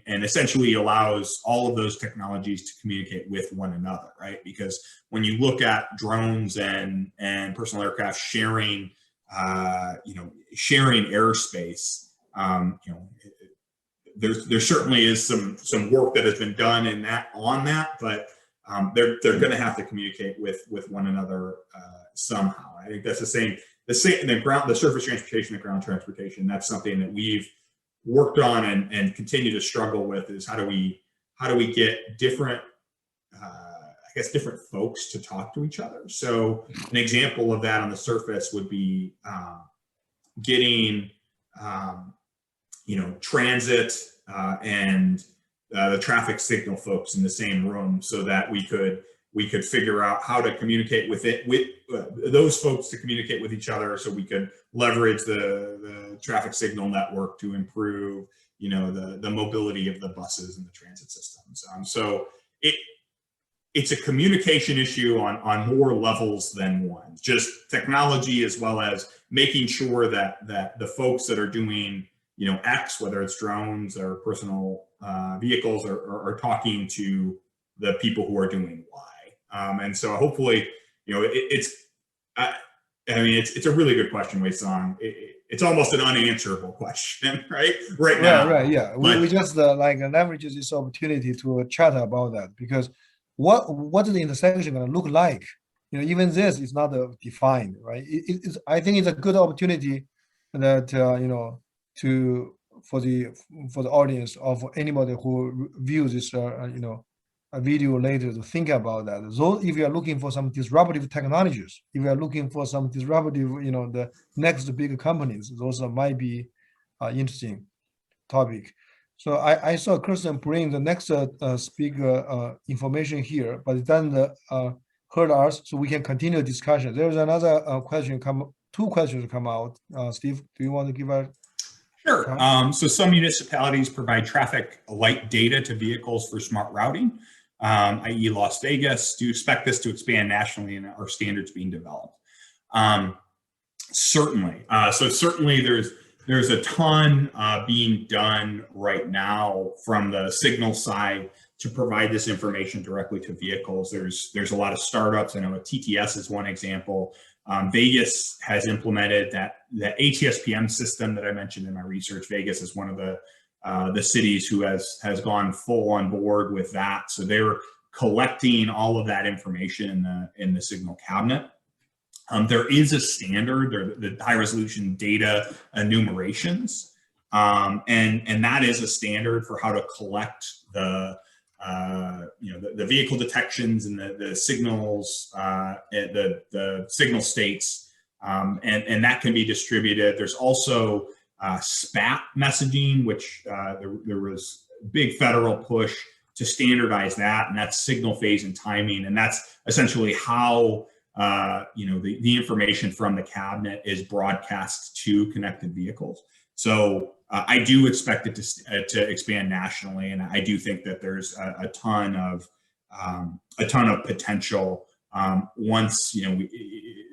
essentially allows all of those technologies to communicate with one another, right? Because when you look at drones and personal aircraft sharing airspace, there certainly is some work that has been done on that, but they're going to have to communicate with one another somehow. I think that's the same the surface transportation, the ground transportation. That's something that we've worked on and continue to struggle with, is how do we get different different folks to talk to each other. So an example of that on the surface would be getting transit and the traffic signal folks in the same room, so that we could figure out how to communicate with those folks to communicate with each other, so we could leverage the traffic signal network to improve the mobility of the buses and the transit systems. So it's a communication issue on more levels than one, just technology, as well as making sure that the folks that are doing X, whether it's drones or personal vehicles, are talking to the people who are doing Y. And so hopefully, it's a really good question, Wei Song. It's almost an unanswerable question, right now. Right, yeah. We just leverage this opportunity to chat about that, because what is the intersection going to look like? Even this is not defined, right? I think it's a good opportunity that for the audience, or for anybody who views this a video later, to think about that. So if you are looking for some disruptive technologies, if you are looking for some disruptive, the next big companies, those might be interesting topic. So I saw Kirsten bring the next speaker information here, but it doesn't hurt us, so we can continue discussion. There's another two questions come out. Steve, do you want to give a? Sure. So some municipalities provide traffic light data to vehicles for smart routing, i.e. Las Vegas. Do you expect this to expand nationally, and are standards being developed? Certainly. So certainly there's a ton being done right now from the signal side to provide this information directly to vehicles. There's a lot of startups. I know TTS is one example. Vegas has implemented that ATSPM system that I mentioned in my research. Vegas is one of the cities who has gone full on board with that. So they're collecting all of that information in the signal cabinet. There is a standard, the high resolution data enumerations, and that is a standard for how to collect the vehicle detections and the signals, the signal states, and that can be distributed. There's also SPAT messaging, which there was a big federal push to standardize that, and that's signal phase and timing, and that's essentially how the information from the cabinet is broadcast to connected vehicles. So I do expect it to expand nationally, and I do think that there's a ton of potential once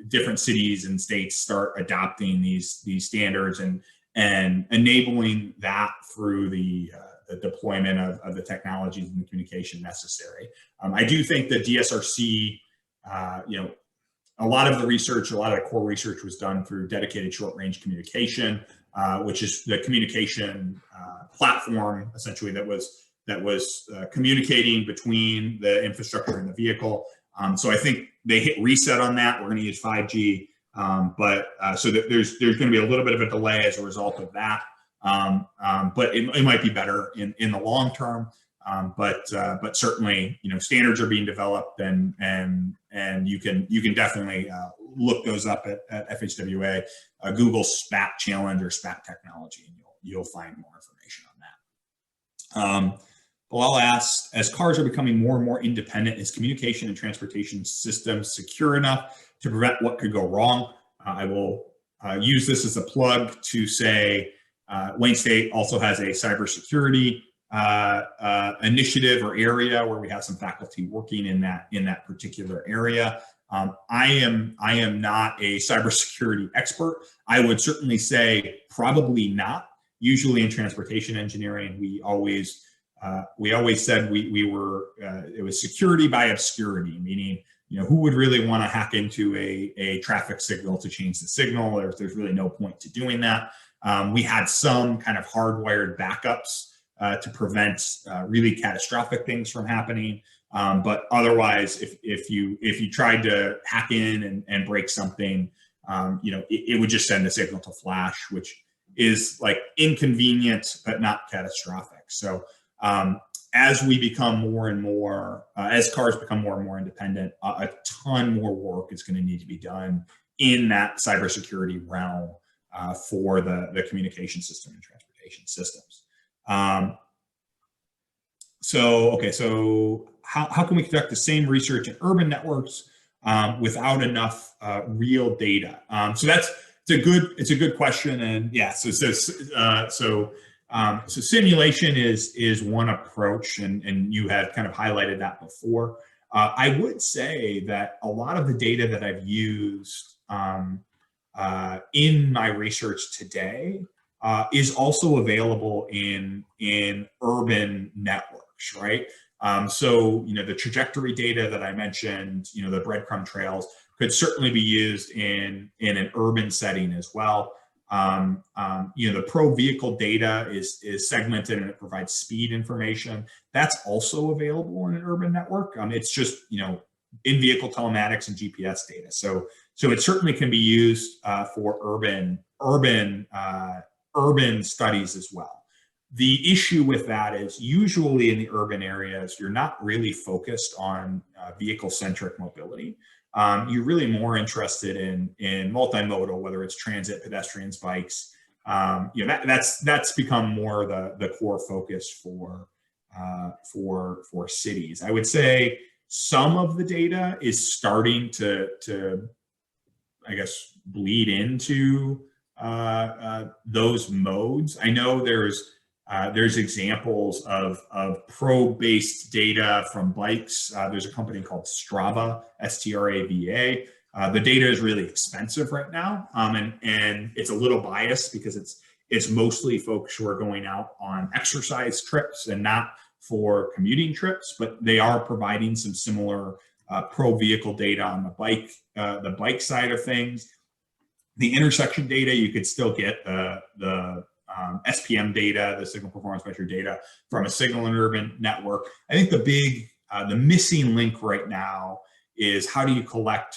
different cities and states start adopting these standards and enabling that through the deployment of the technologies and the communication necessary. I do think that DSRC, a lot of the research, a lot of the core research was done through dedicated short-range communication, which is the communication platform essentially that was communicating between the infrastructure and the vehicle. So I think they hit reset on that. We're going to use 5G, so that there's going to be a little bit of a delay as a result of that. But it might be better in the long term. But certainly, standards are being developed, and you can definitely look those up at FHWA, Google SPAT challenge or SPAT technology, and you'll find more information on that. Bilal asks, as cars are becoming more and more independent, is communication and transportation systems secure enough to prevent what could go wrong? I will use this as a plug to say Wayne State also has a cybersecurity initiative or area where we have some faculty working in that particular area. I am not a cybersecurity expert. I would certainly say probably not. Usually in transportation engineering, we always said we were it was security by obscurity, meaning who would really want to hack into a traffic signal to change the signal? There's really no point to doing that. We had some kind of hardwired backups to prevent really catastrophic things from happening. But otherwise, if you tried to hack in and break something, it would just send a signal to flash, which is like inconvenient but not catastrophic. So as we become more and more, as cars become more and more independent, a ton more work is going to need to be done in that cybersecurity realm for the communication system and transportation systems. So how can we conduct the same research in urban networks without enough real data? So it's a good question, and yeah. So simulation is one approach, and you had kind of highlighted that before. I would say that a lot of the data that I've used in my research today is also available in urban networks, right? So the trajectory data that I mentioned, the breadcrumb trails, could certainly be used in an urban setting as well. The pro vehicle data is segmented and it provides speed information. That's also available in an urban network. It's just in vehicle telematics and GPS data. So it certainly can be used for urban studies as well. The issue with that is usually in the urban areas, you're not really focused on vehicle-centric mobility. You're really more interested in multimodal, whether it's transit, pedestrians, bikes. That's become more the core focus for cities. I would say some of the data is starting to I guess, bleed into those modes. I know there's examples of pro-based data from bikes. There's a company called Strava, S-T-R-A-V-A. The data is really expensive right now, and it's a little biased because it's mostly folks who are going out on exercise trips and not for commuting trips, but they are providing some similar pro-vehicle data on the bike side of things. The intersection data, you could still get the SPM data, the signal performance measure data from a signal and urban network. I think the missing link right now is how do you collect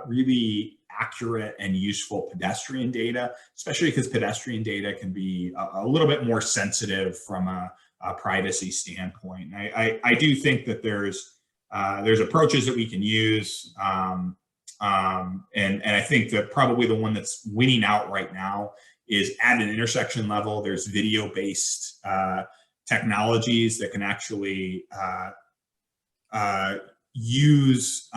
really accurate and useful pedestrian data, especially because pedestrian data can be a little bit more sensitive from a privacy standpoint. And I do think that there's approaches that we can use, and I think that probably the one that's winning out right now is at an intersection level. There's video-based technologies that can actually use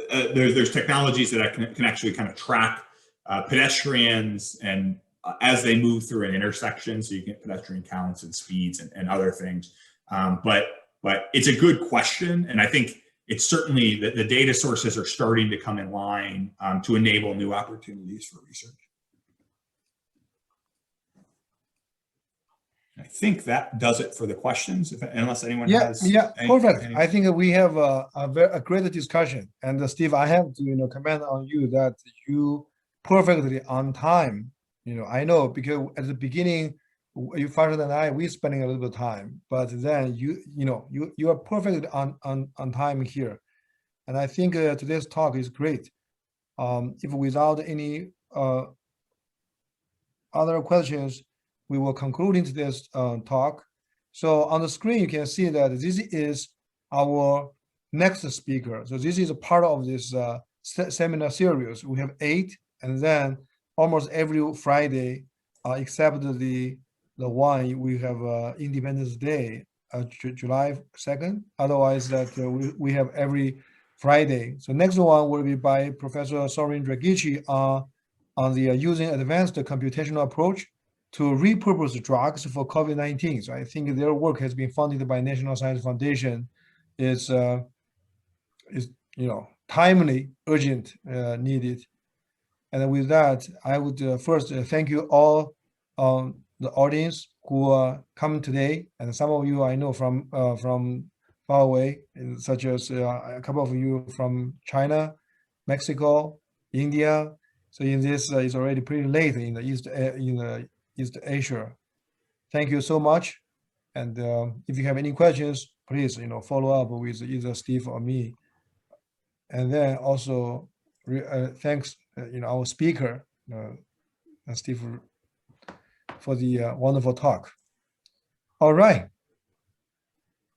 there's technologies that can actually kind of track pedestrians and as they move through an intersection, so you get pedestrian counts and speeds and other things. But it's a good question, and I think it's certainly the data sources are starting to come in line to enable new opportunities for research. I think that does it for the questions, unless anyone has. Perfect. I think we have a great discussion. And Steve, I have to comment on you that you perfectly on time. I know because at the beginning, you Farshad and I we spending a little bit of time, but then you are perfectly on time here. And I think today's talk is great. If without any other questions, we will conclude today's talk. So on the screen, you can see that this is our next speaker. So this is a part of this seminar series. We have 8, and then almost every Friday, except the one we have Independence Day, July 2nd. Otherwise, that we have every Friday. So next one will be by Professor Sorin Dragici on the using advanced computational approach to repurpose drugs for COVID-19. So I think their work has been funded by National Science Foundation. Is timely, urgent, needed. And with that, I would first thank you all the audience who come today, and some of you I know from far away, such as a couple of you from China, Mexico, India. So in this, it's already pretty late in the East Asia. Thank you so much. And if you have any questions, please follow up with either Steve or me. And then also thanks our speaker Steve for the wonderful talk. All right.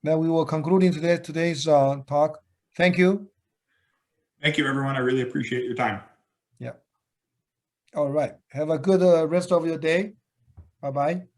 Then we will conclude today's talk. Thank you. Thank you, everyone. I really appreciate your time. Yeah. All right. Have a good rest of your day. Bye-bye.